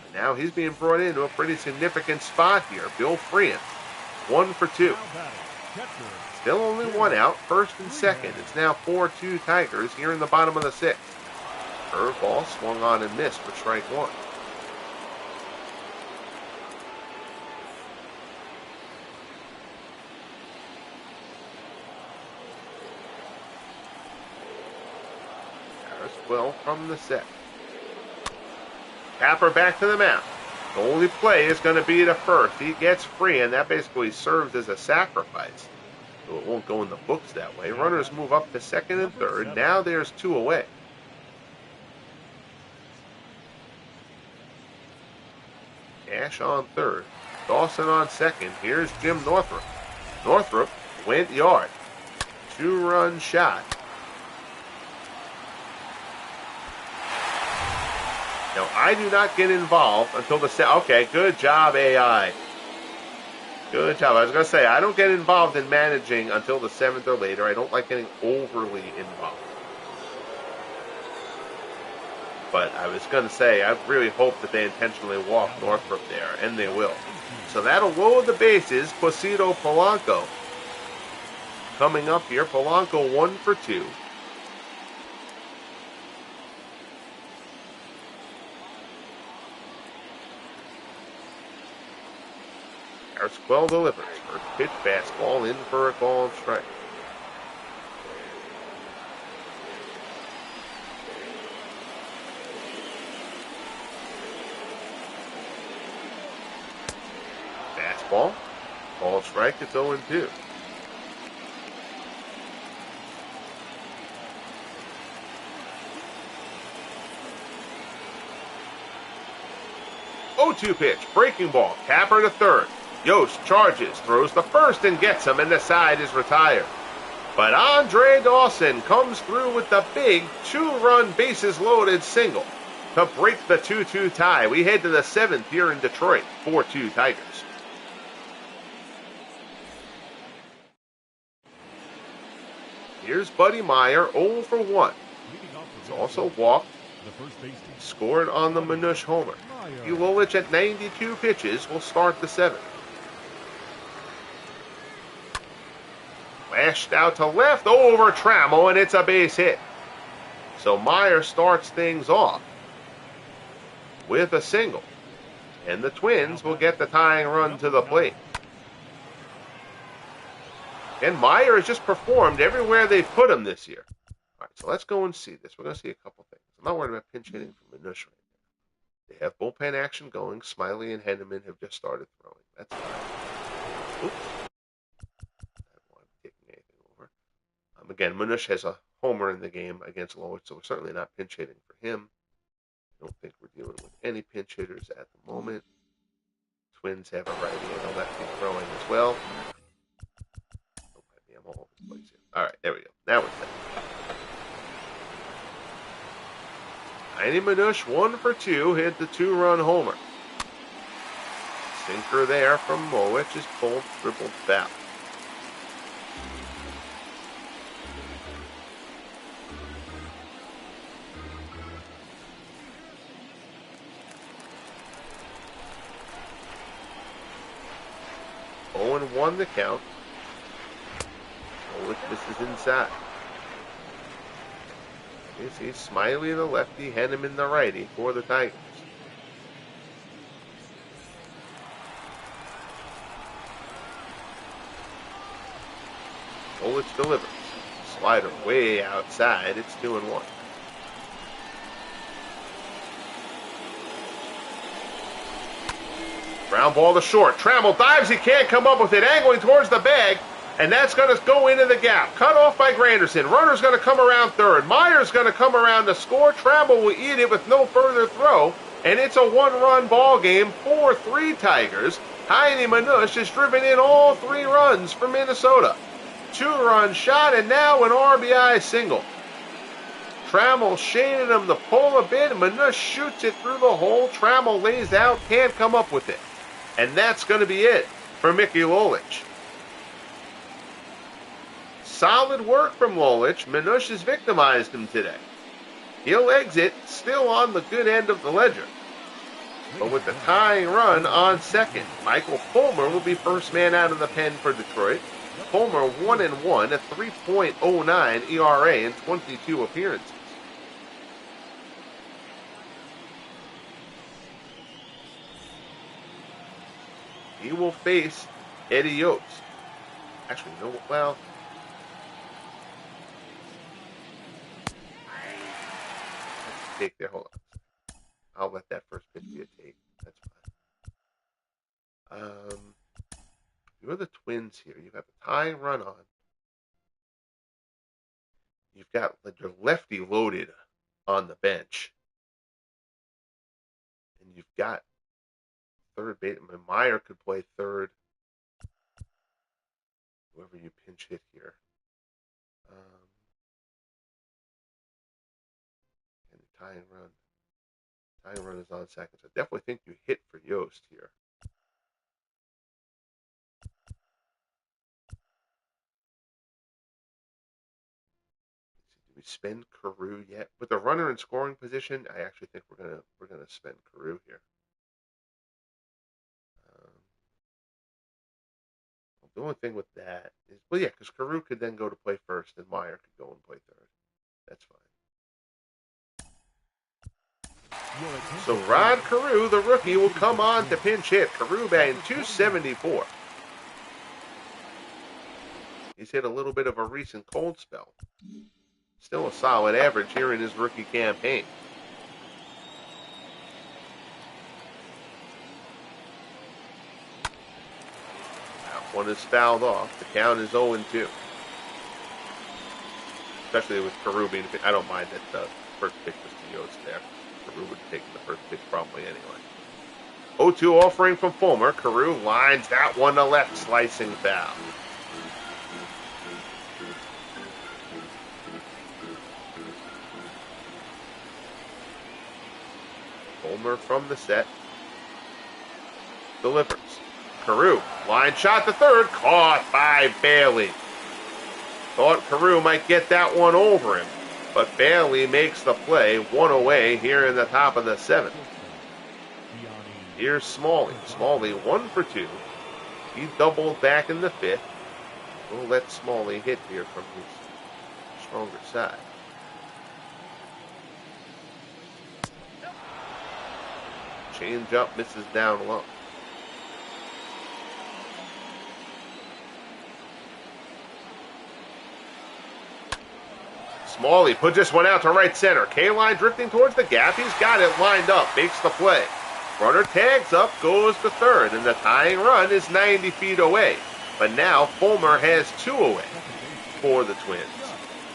And now he's being brought into a pretty significant spot here. Bill Freehan, 1 for 2. Still only 1 out, first and second. It's now 4-2 Tigers here in the bottom of the sixth. Curveball swung on and missed for strike 1. Well from the set. Capper back to the mound. The only play is going to be to first. He gets free, and that basically serves as a sacrifice. So it won't go in the books that way. Runners move up to second and third. Now there's 2 away. Cash on third. Dawson on second. Here's Jim Northrup. Northrup went yard. 2-run shot. Now, I do not get involved until the okay, good job, AI. Good job. I was going to say, I don't get involved in managing until the 7th or later. I don't like getting overly involved. But I was going to say, I really hope that they intentionally walk Northrup there, and they will. So that'll load the bases. Placido Polanco coming up here. Polanco 1 for 2. Carrasquel delivers. First pitch fastball in for a call strike. Fastball. Call strike. It's 0-2. Oh-2 pitch. Breaking ball. Capper to third. Yost charges, throws the first and gets him, and the side is retired. But Andre Dawson comes through with the big 2-run bases-loaded single. to break the 2-2 tie. We head to the 7th here in Detroit. 4-2 Tigers. Here's Buddy Meyer, 0 for 1. He's also walked, scored on the Minush homer. Mickey Lolich at 92 pitches will start the 7th. Lashed out to left over Trammell, and it's a base hit. So Meyer starts things off with a single. And the Twins will get the tying run to the plate. And Meyer has just performed everywhere they've put him this year. All right, so let's go and see this. We're going to see a couple things. I'm not worried about pinch hitting from Minush right now. They have bullpen action going. Smiley and Henneman have just started throwing. That's fine. Oops. I don't want to take anything over. Again, Minush has a homer in the game against Lolich, so we're certainly not pinch hitting for him. I don't think we're dealing with any pinch hitters at the moment. Twins have a righty and a lefty throwing as well. I'm all over the place here. All right, there we go. Now we're set. Tiny Minush, 1 for 2, hit the 2-run homer. Sinker there from Lolich is pulled, dribbled foul. Owen won the count. Lolich misses inside. You see Smiley the lefty, Henneman the righty for the Tigers. Lolich delivers. Slider way outside. It's 2-1. Ground ball to short. Trammell dives. He can't come up with it. Angling towards the bag. And that's going to go into the gap. Cut off by Granderson. Runner's going to come around third. Meyer's going to come around to score. Trammell will eat it with no further throw. And it's a 1-run ball game. 4-3 Tigers. Tiny Minush has driven in all 3 runs for Minnesota. 2-run shot and now an RBI single. Trammell shaded him to pull a bit. Minush shoots it through the hole. Trammell lays out. Can't come up with it. And that's going to be it for Mickey Lolich. Solid work from Lolich. Minush has victimized him today. He'll exit still on the good end of the ledger. But with the tying run on second, Michael Fulmer will be first man out of the pen for Detroit. Fulmer 1-1, a 3.09 ERA in 22 appearances. He will face Eddie Yost. Actually, no, well, take there. Hold on. I'll let that first pitch be a take. That's fine. You're the Twins here. You've got the tying run on. You've got your lefty loaded on the bench. And you've got third base. Meyer could play third. Whoever you pinch hit here. And the tying run. Tying run is on second. So I definitely think you hit for Yost here. Do we spend Carew yet? With the runner in scoring position, I actually think we're gonna spend Carew here. The only thing with that is, well, yeah, because Carew could then go to play first, and Meyer could go and play third. That's fine. So Rod Carew, the rookie, will come on to pinch hit. Carew batting .274. He's hit a little bit of a recent cold spell. Still a solid average here in his rookie campaign. That one is fouled off. The count is 0-2. Especially with Carew being, I don't mind that the first pitch was to Yost there. Carew would have taken the first pitch probably anyway. 0-2 offering from Fulmer. Carew lines that one to left, slicing foul. Fulmer from the set. Delivers. Carew, line shot to third, caught by Bailey. Thought Carew might get that one over him, but Bailey makes the play, one away here in the top of the seventh. Here's Smalley. Smalley 1 for 2. He doubled back in the fifth. We'll let Smalley hit here from his stronger side. Change up, misses down low. Smalley put this one out to right center. K-line drifting towards the gap. He's got it lined up. Makes the play. Runner tags up, goes to third, and the tying run is 90 feet away. But now Fulmer has 2 away for the Twins.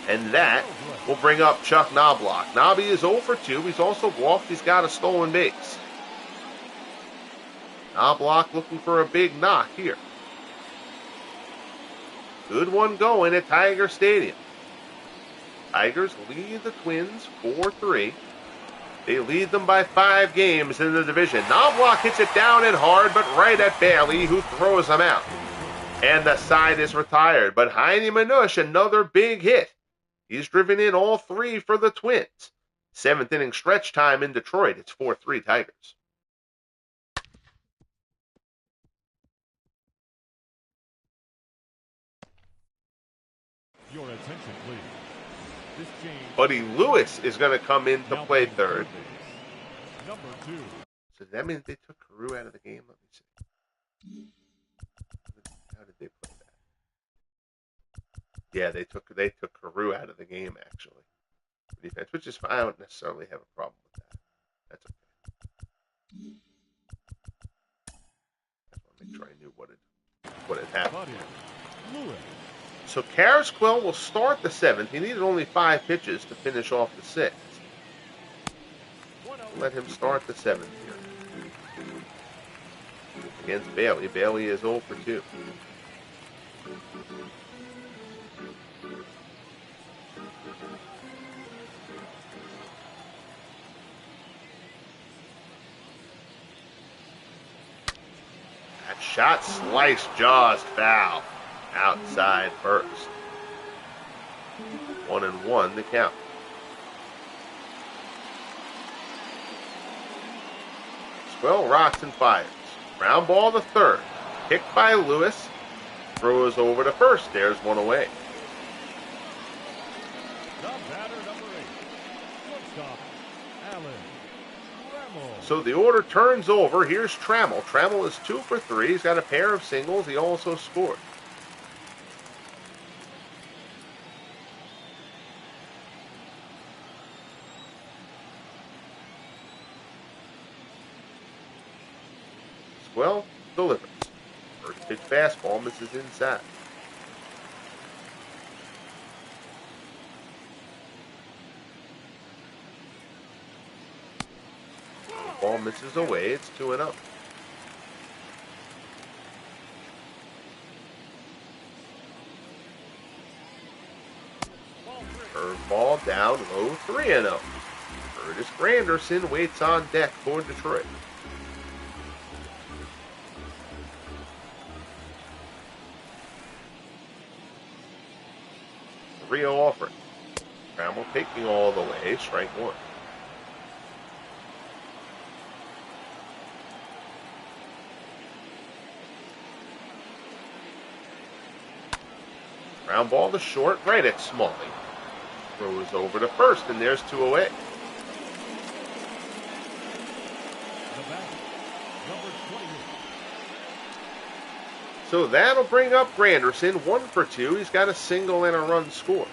And that will bring up Chuck Knobloch. Nobby is 0 for 2. He's also walked. He's got a stolen base. Knobloch looking for a big knock here. Good one going at Tiger Stadium. Tigers lead the Twins 4-3. They lead them by 5 games in the division. Knobloch hits it down and hard, but right at Bailey, who throws him out. And the side is retired. But Heine Manush, another big hit. He's driven in all 3 for the Twins. 7th inning stretch time in Detroit. It's 4-3 Tigers. Your attention, please. Buddy Lewis is going to come in to play third. Number 2. So does that mean they took Carew out of the game? Let me see. How did they play that? Yeah, they took Carew out of the game actually. For defense, which is fine. I don't necessarily have a problem with that. That's okay. I just want to make sure I knew what had happened. So Carrasquillo will start the 7th. He needed only 5 pitches to finish off the 6th. Let him start the 7th here. Against Bailey. Bailey is 0 for 2. That shot sliced jaws foul. Outside first. 1-1 the count. Swell rocks and fires. Ground ball to third. Kicked by Lewis. Throws over to first. There's one away. The batter, number 8. Shortstop, Alan Trammell. So the order turns over. Here's Trammell. Trammell is 2 for 3. He's got a pair of singles. He also scored. Well, delivers. First pitch fastball misses inside. Ball misses away. It's 2-0. Curveball down low, 3-0. Curtis Granderson waits on deck for Detroit. Rio offering. Trammell taking all the way, strike 1. Ground ball to short, right at Smalley. Throws over to first, and there's 2 away. The batter, number 28. So that'll bring up Granderson, 1 for 2. He's got a single and a run scored.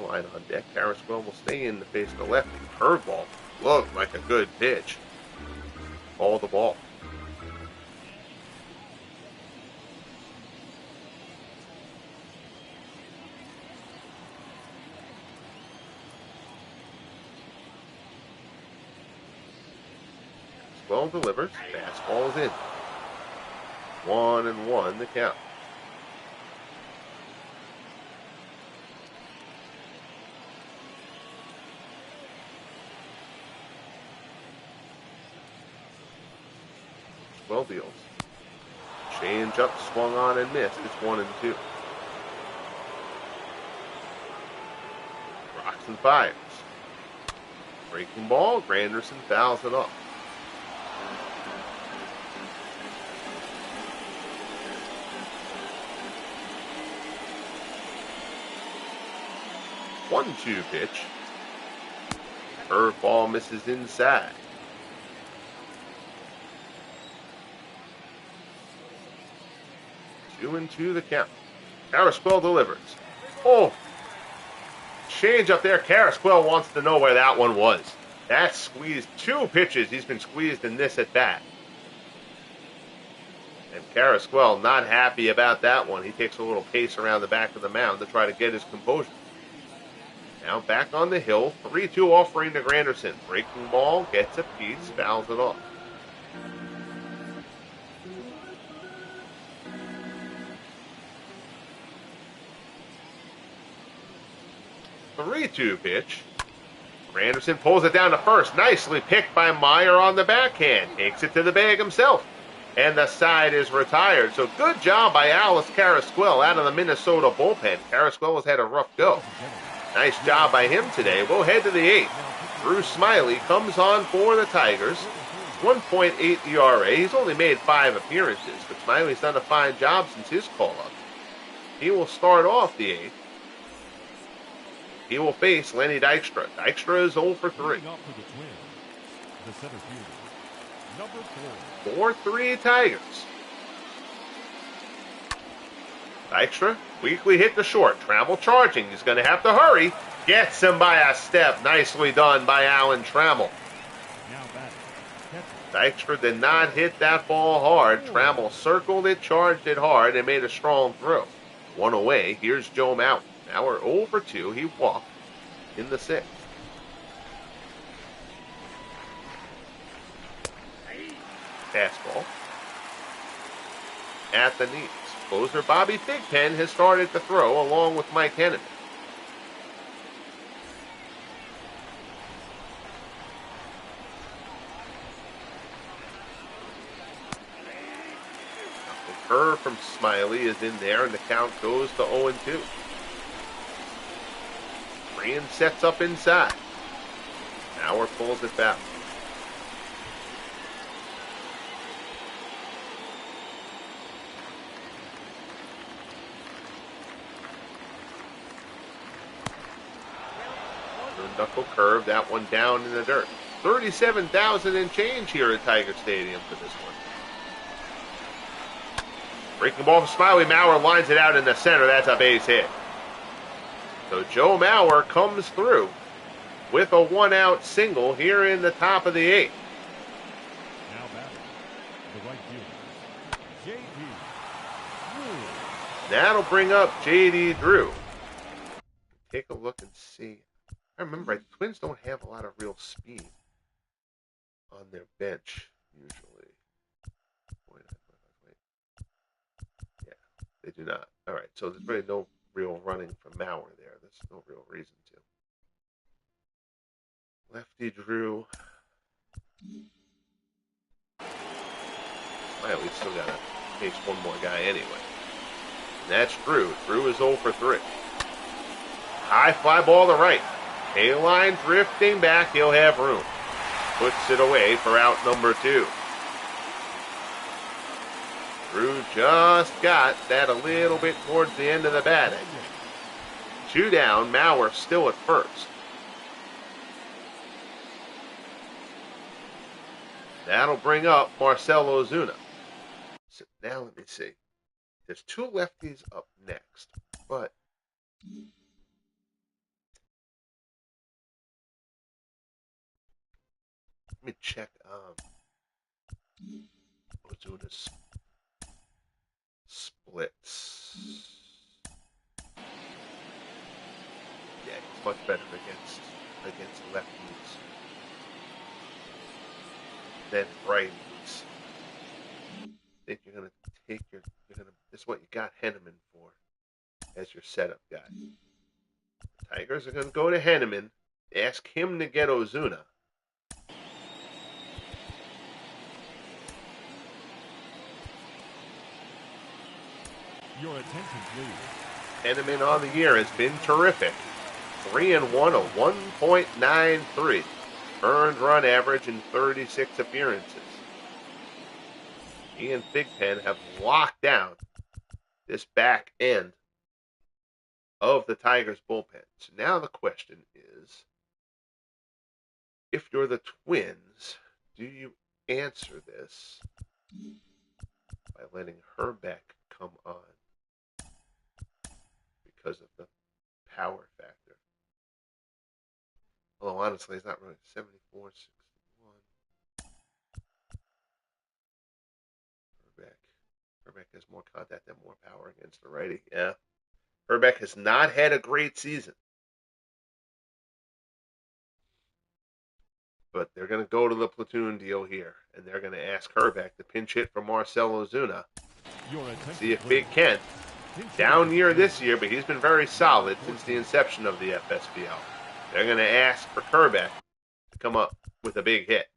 Line on deck. Carrasquillo will stay in to face the lefty. Curveball. Looked like a good pitch. Ball the ball. Well delivers. Fastball is in. 1-1 the count. Cariswell deals. Change up, swung on and missed. It's 1-2. Rocks and fires. Breaking ball. Granderson fouls it off. One-two pitch. Curveball misses inside. 2-2 the count. Cariswell delivers. Oh! Change up there. Cariswell wants to know where that one was. That's squeezed. 2 pitches. He's been squeezed in this at bat. And Cariswell not happy about that one. He takes a little pace around the back of the mound to try to get his composure. Now back on the hill. 3-2 offering to Granderson. Breaking ball. Gets a piece. Fouls it off. The 3-2 pitch. Granderson pulls it down to first. Nicely picked by Meyer on the backhand. Takes it to the bag himself. And the side is retired. So good job by Alice Cariswell out of the Minnesota bullpen. Cariswell has had a rough go. Nice job by him today. We'll head to the 8th. Drew Smiley comes on for the Tigers. 1.8 ERA. He's only made 5 appearances, but Smiley's done a fine job since his call-up. He will start off the 8th. He will face Lenny Dykstra. Dykstra is 0 for 3. The center fielder, number 4. 4-3 Tigers. Dykstra, weakly hit to short. Trammell charging. He's going to have to hurry. Gets him by a step. Nicely done by Alan Trammell. Dykstra did not hit that ball hard. Trammell circled it, charged it hard, and made a strong throw. 1 away. Here's Joe Mauer. Mauer 0 for 2. He walked in the 6th. Fastball at the knees. Closer Bobby Thigpen has started to throw along with Mike Henneman. The curve from Smiley is in there, and the count goes to 0-2. Rand sets up inside. Mauer pulls it back. Knuckle curve, that one down in the dirt. 37,000 and change here at Tiger Stadium for this one. Breaking ball from Smiley. Mauer lines it out in the center. That's a base hit. So Joe Mauer comes through with a 1-out single here in the top of the 8th. Now batting, the right fielder, J.D. Drew. That'll bring up J.D. Drew. Take a look and see. I remember the Twins don't have a lot of real speed on their bench usually. Wait. Yeah, they do not. All right, so there's really no real running from Mauer there. There's no real reason to. Lefty Drew. Smiley's still got to face one more guy anyway. And that's Drew. Drew is 0 for 3. High fly ball to right. A-line drifting back. He'll have room. Puts it away for out number 2. Drew just got that a little bit towards the end of the batting. 2 down. Mauer still at first. That'll bring up Marcell Ozuna. So now let me see. There's 2 lefties up next, but let me check Ozuna's splits. Yeah, he's much better against lefties than righties. I think you're gonna this is what you got Henneman for as your setup guy. The Tigers are gonna go to Henneman, ask him to get Ozuna. Your attention, please. Henneman on the year has been terrific. 3-1, a 1.93 earned run average in 36 appearances. He and Thigpen have locked down this back end of the Tigers bullpen. So now the question is, if you're the Twins, do you answer this by letting Herbeck come on because of the power factor? Although honestly, it's not really 74, 61. Herbeck has more contact and more power against the righty. Yeah. Herbeck has not had a great season. But they're going to go to the platoon deal here, and they're going to ask Herbeck to pinch hit for Marcell Ozuna. See if Big Ken, down year this year, but he's been very solid since the inception of the FSBL. They're going to ask for Herbeck to come up with a big hit.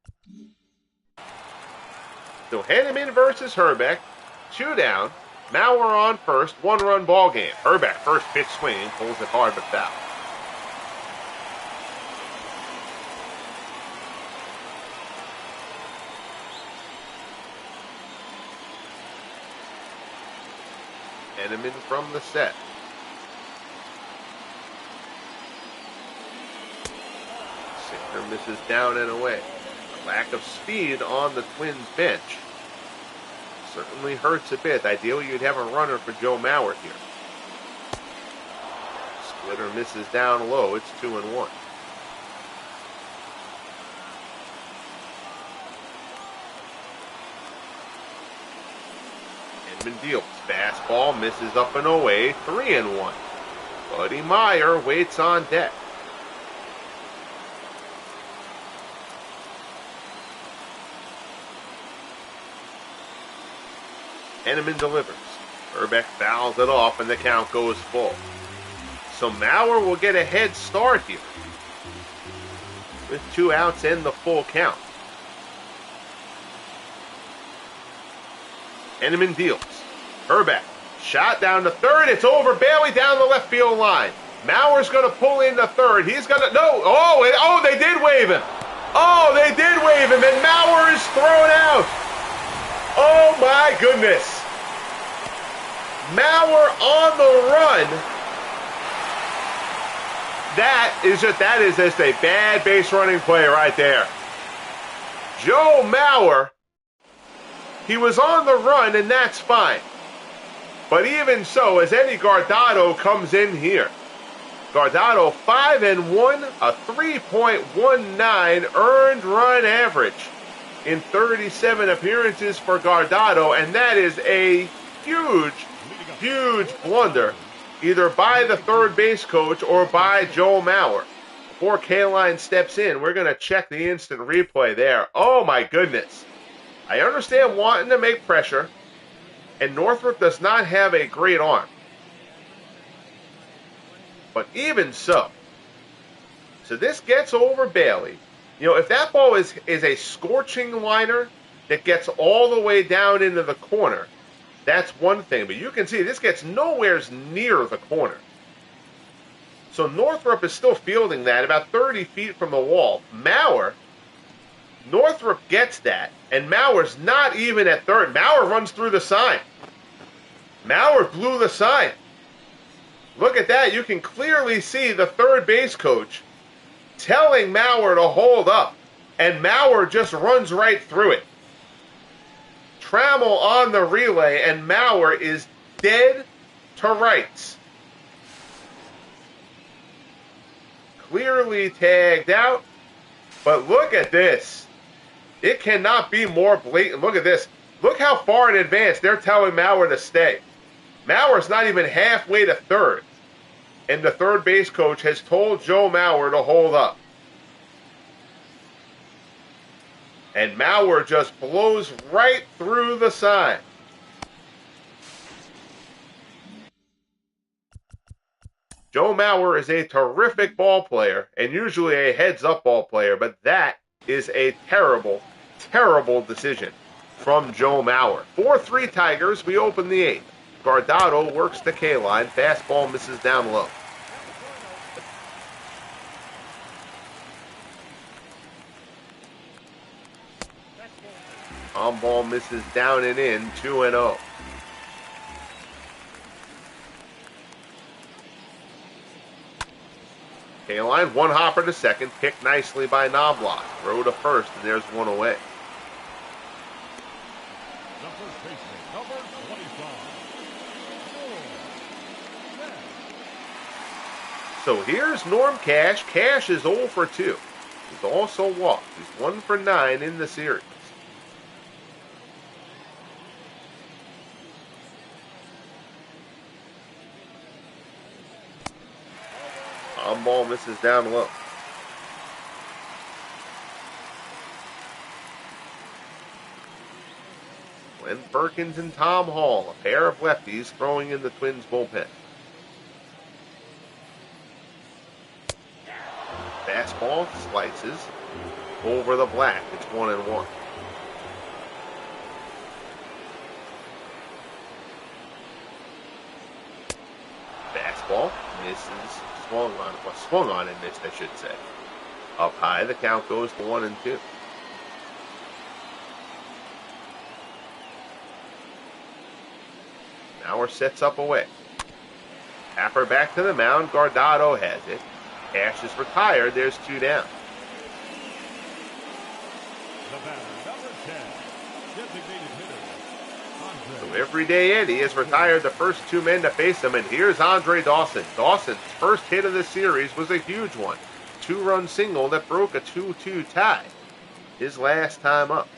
So Henneman versus Herbeck, 2 down. Mauer on first, 1-run ball game. Herbeck first pitch swing, pulls it hard but foul. Henneman from the set. Sinker misses down and away. A lack of speed on the Twins bench certainly hurts a bit. Ideally, you'd have a runner for Joe Mauer here. Splitter misses down low. It's 2-1. Henneman deals. Fastball misses up and away. 3-1. Buddy Meyer waits on deck. Henneman delivers. Herbeck fouls it off and the count goes full. So Mauer will get a head start here with 2 outs and the full count. Henneman deals. Herbeck, shot down to third. It's over Bailey down the left field line. Mauer's going to pull into third. He's going to, no, oh, they did wave him. Oh, they did wave him, and Mauer is thrown out. Oh, my goodness. Mauer on the run. That is just a bad base running play right there. Joe Mauer, he was on the run, and that's fine. But even so, as Eddie Guardado comes in here, Guardado 5-1, a 3.19 earned run average in 37 appearances for Guardado, and that is a huge blunder, either by the third base coach or by Joe Mauer. Before Kaline steps in, we're going to check the instant replay there. Oh my goodness. I understand wanting to make pressure, and Northrup does not have a great arm. But even so this gets over Bailey. You know, if that ball is a scorching liner that gets all the way down into the corner, that's one thing. But you can see this gets nowhere near the corner. So Northrup is still fielding that about 30 feet from the wall. Northrup gets that, and Mauer's not even at third. Mauer runs through the sign. Mauer blew the sign. Look at that. You can clearly see the third base coach telling Mauer to hold up, and Mauer just runs right through it. Trammell on the relay, and Mauer is dead to rights. Clearly tagged out, but look at this. It cannot be more blatant. Look at this. Look how far in advance they're telling Mauer to stay. Mauer's not even halfway to third, and the third base coach has told Joe Mauer to hold up. And Mauer just blows right through the sign. Joe Mauer is a terrific ball player and usually a heads-up ball player, but that is a terrible, terrible decision from Joe Mauer. 4-3 Tigers. We open the 8th. Guardado works the K-line. Fastball misses down low. On ball misses down and in, 2-0. K-line, one hopper to second, picked nicely by Knobloch. Throw to first, and there's one away. The first baseman, number 25. So here's Norm Cash. Cash is 0 for 2. He's also walked. He's 1 for 9 in the series. On ball misses down low. Glenn Perkins and Tom Hall, a pair of lefties throwing in the Twins bullpen. Fastball slices over the black. It's 1-1. Fastball misses. Swung on and missed, I should say. Up high, the count goes to 1-2. Mauer sets up away. Tapper back to the mound. Guardado has it. Cash is retired. There's 2 down. The batter, number 10, designated hitter, So everyday Eddie has retired the first 2 men to face him, and here's Andre Dawson. Dawson's first hit of the series was a huge one. 2-run single that broke a 2-2 tie. His last time up.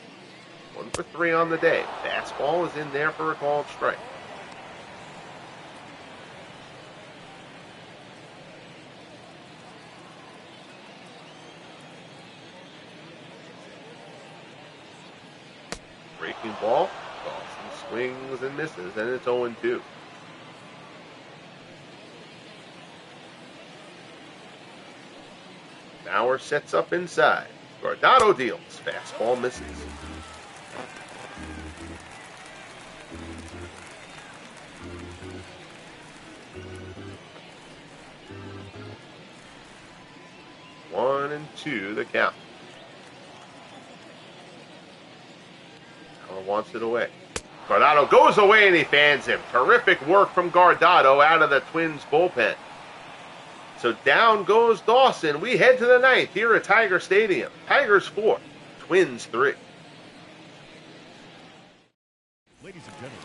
1 for 3 on the day. Fastball is in there for a called strike. Breaking ball. Dawson swings and misses, and it's 0-2. Mauer sets up inside. Guardado deals. Fastball misses. One and 2, the count. Mauer wants it away. Guardado goes away and he fans him. Terrific work from Guardado out of the Twins bullpen. So down goes Dawson. We head to the 9th here at Tiger Stadium. Tigers 4, Twins 3. Ladies and gentlemen.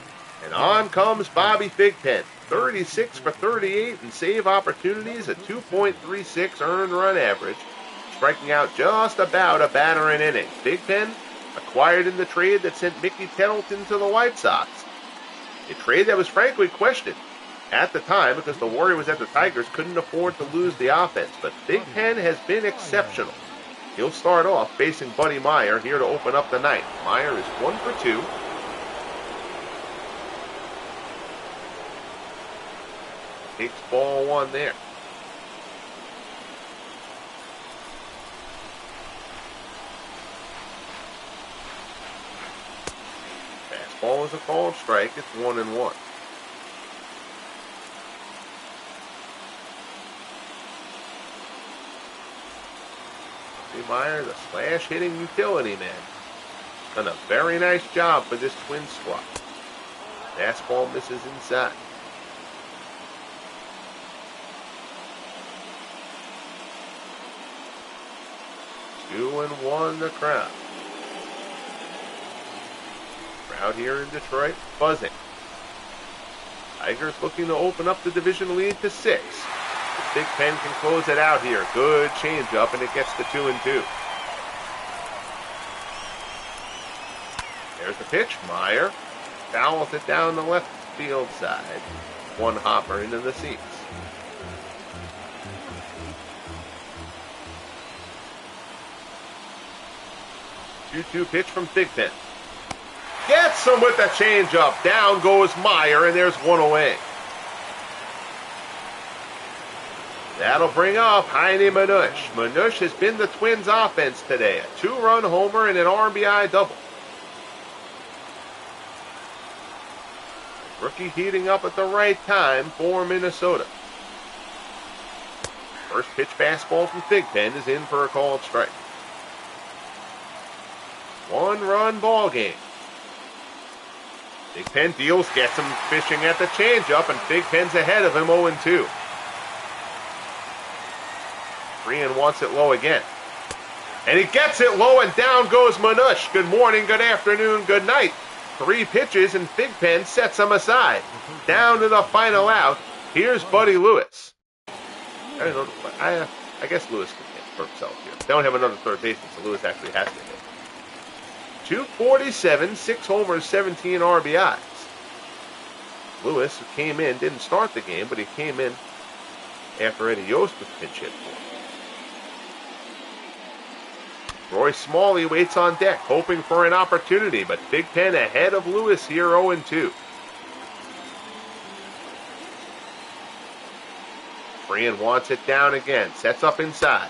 And on comes Bobby Thigpen. 36 for 38 in save opportunities, a 2.36 earned run average, striking out just about a batter an inning. Thigpen acquired in the trade that sent Mickey Tettleton to the White Sox. A trade that was frankly questioned at the time because the Warriors at the Tigers couldn't afford to lose the offense. But Thigpen has been exceptional. He'll start off facing Buddy Meyer here to open up the 9th. Meyer is 1 for 2. Takes ball 1 there. Fastball is a called strike. It's 1-1. Meyer, the slash hitting utility man. Done a very nice job for this Twins squad. Fastball misses inside. 2-1 the crowd. Crowd here in Detroit buzzing. Tigers looking to open up the division lead to 6. Thigpen can close it out here. Good changeup, and it gets to 2-2. There's the pitch. Meyer fouls it down the left field side. 1 hopper into the seats. 2-2 pitch from Thigpen. Gets him with the changeup. Down goes Meyer, and there's 1 away. That'll bring up Heine Manush. Manush has been the Twins' offense today. A 2-run homer and an RBI double. Rookie heating up at the right time for Minnesota. First pitch fastball from Thigpen is in for a called strike. 1-run ball game. Thigpen deals, gets him fishing at the changeup, and Thigpen's ahead of him 0-2. Freehan wants it low again. And he gets it low, and down goes Manush. Good morning, good afternoon, good night. 3 pitches, and Thigpen sets him aside. Down to the final out. Here's Buddy Lewis. I don't know. I guess Lewis can hit for himself here. They don't have another third baseman, so Lewis actually has to hit. 247, 6 homers, 17 RBIs. Lewis, who came in, didn't start the game, but he came in after Eddie Yost was pinch hit for him. Roy Smalley waits on deck, hoping for an opportunity, but Thigpen ahead of Lewis here, 0-2. Freehan wants it down again, sets up inside.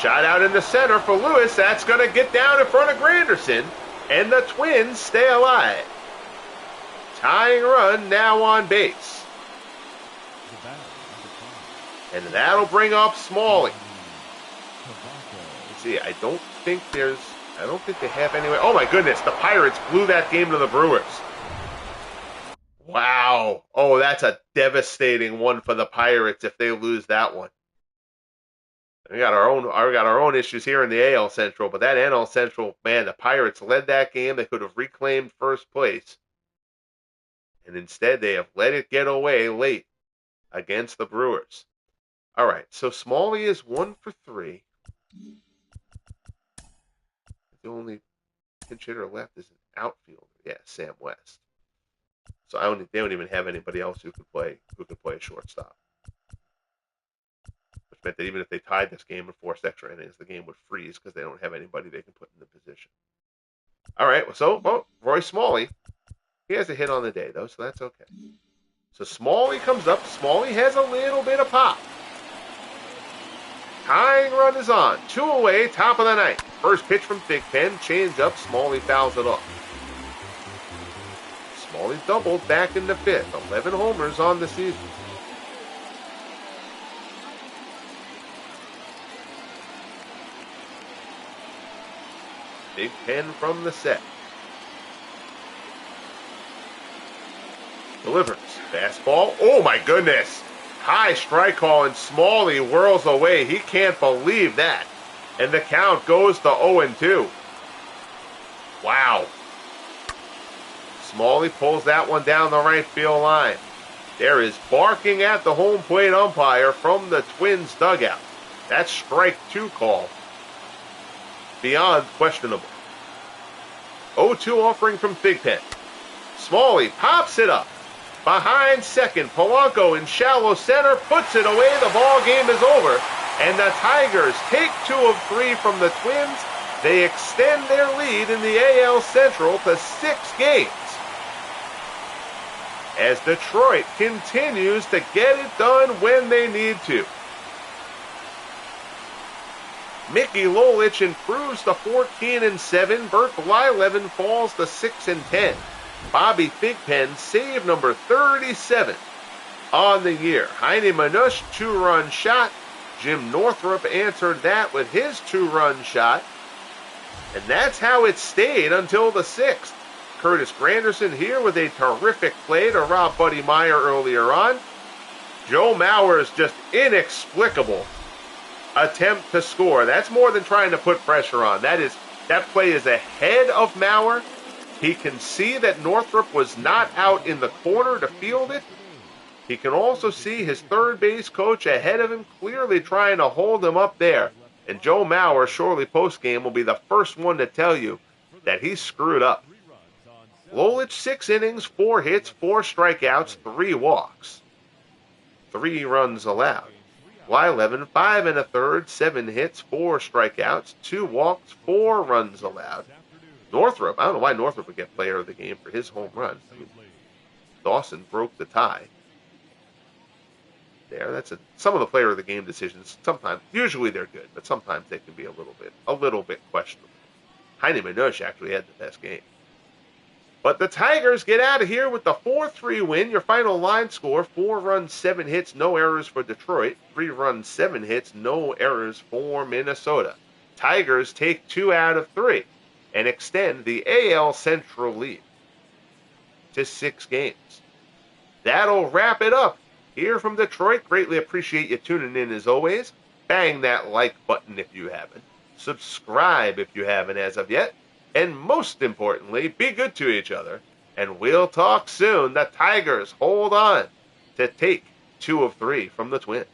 Shot out in the center for Lewis. That's going to get down in front of Granderson, and the Twins stay alive. Tying run now on base. And that'll bring up Smalley. Let's see, I don't think they have any way. Oh my goodness, the Pirates blew that game to the Brewers. Wow. Oh, that's a devastating one for the Pirates if they lose that one. We got our own issues here in the AL Central, but that NL Central, man, the Pirates led that game. They could have reclaimed first place. And instead, they have let it get away late against the Brewers. All right, so Smalley is 1 for 3. The only pinch hitter left is an outfielder. Yeah, Sam West. So they don't even have anybody else who could play a shortstop. Which meant that even if they tied this game and forced extra innings, the game would freeze because they don't have anybody they can put in the position. All right, so Roy Smalley, he has a hit on the day, though, so that's okay. So Smalley comes up. Smalley has a little bit of pop. Tying run is on. 2 away, top of the ninth. First pitch from Thigpen, change up. Smalley fouls it off. Smalley doubled back in the 5th. 11 homers on the season. Thigpen from the set. Delivers. Fastball. Oh my goodness. High strike call, and Smalley whirls away. He can't believe that. And the count goes to 0-2. Wow. Smalley pulls that one down the right field line. There is barking at the home plate umpire from the Twins dugout. That's strike 2 call. Beyond questionable. 0-2 offering from Thigpen. Smalley pops it up. Behind second, Polanco in shallow center puts it away. The ball game is over. And the Tigers take 2 of 3 from the Twins. They extend their lead in the AL Central to 6 games. As Detroit continues to get it done when they need to. Mickey Lolich improves to 14-7. Bert Blyleven falls to 6-10. Bobby Thigpen, save number 37 on the year. Heine Manush, 2-run shot. Jim Northrup answered that with his 2-run shot. And that's how it stayed until the 6th. Curtis Granderson here with a terrific play to rob Buddy Meyer earlier on. Joe Mauer's just inexplicable attempt to score. That's more than trying to put pressure on. That play is ahead of Mauer. He can see that Northrup was not out in the corner to field it. He can also see his third base coach ahead of him, clearly trying to hold him up there. And Joe Mauer, shortly post-game, will be the first one to tell you that he screwed up. Lolich, 6 innings, 4 hits, 4 strikeouts, 3 walks. 3 runs allowed. Blyleven, 5 1/3, 7 hits, 4 strikeouts, 2 walks, 4 runs allowed. Northrup, I don't know why Northrup would get player of the game for his home run. I mean, Dawson broke the tie. There, some of the player of the game decisions. Sometimes, usually they're good, but sometimes they can be a little bit questionable. Heine Manush actually had the best game. But the Tigers get out of here with the 4-3 win. Your final line score, 4 runs, 7 hits, no errors for Detroit. 3 runs, 7 hits, no errors for Minnesota. Tigers take 2 out of 3 and extend the AL Central lead to 6 games. That'll wrap it up here from Detroit. Greatly appreciate you tuning in as always. Bang that like button if you haven't. Subscribe if you haven't as of yet. And most importantly, be good to each other. And we'll talk soon. The Tigers hold on to take 2 of 3 from the Twins.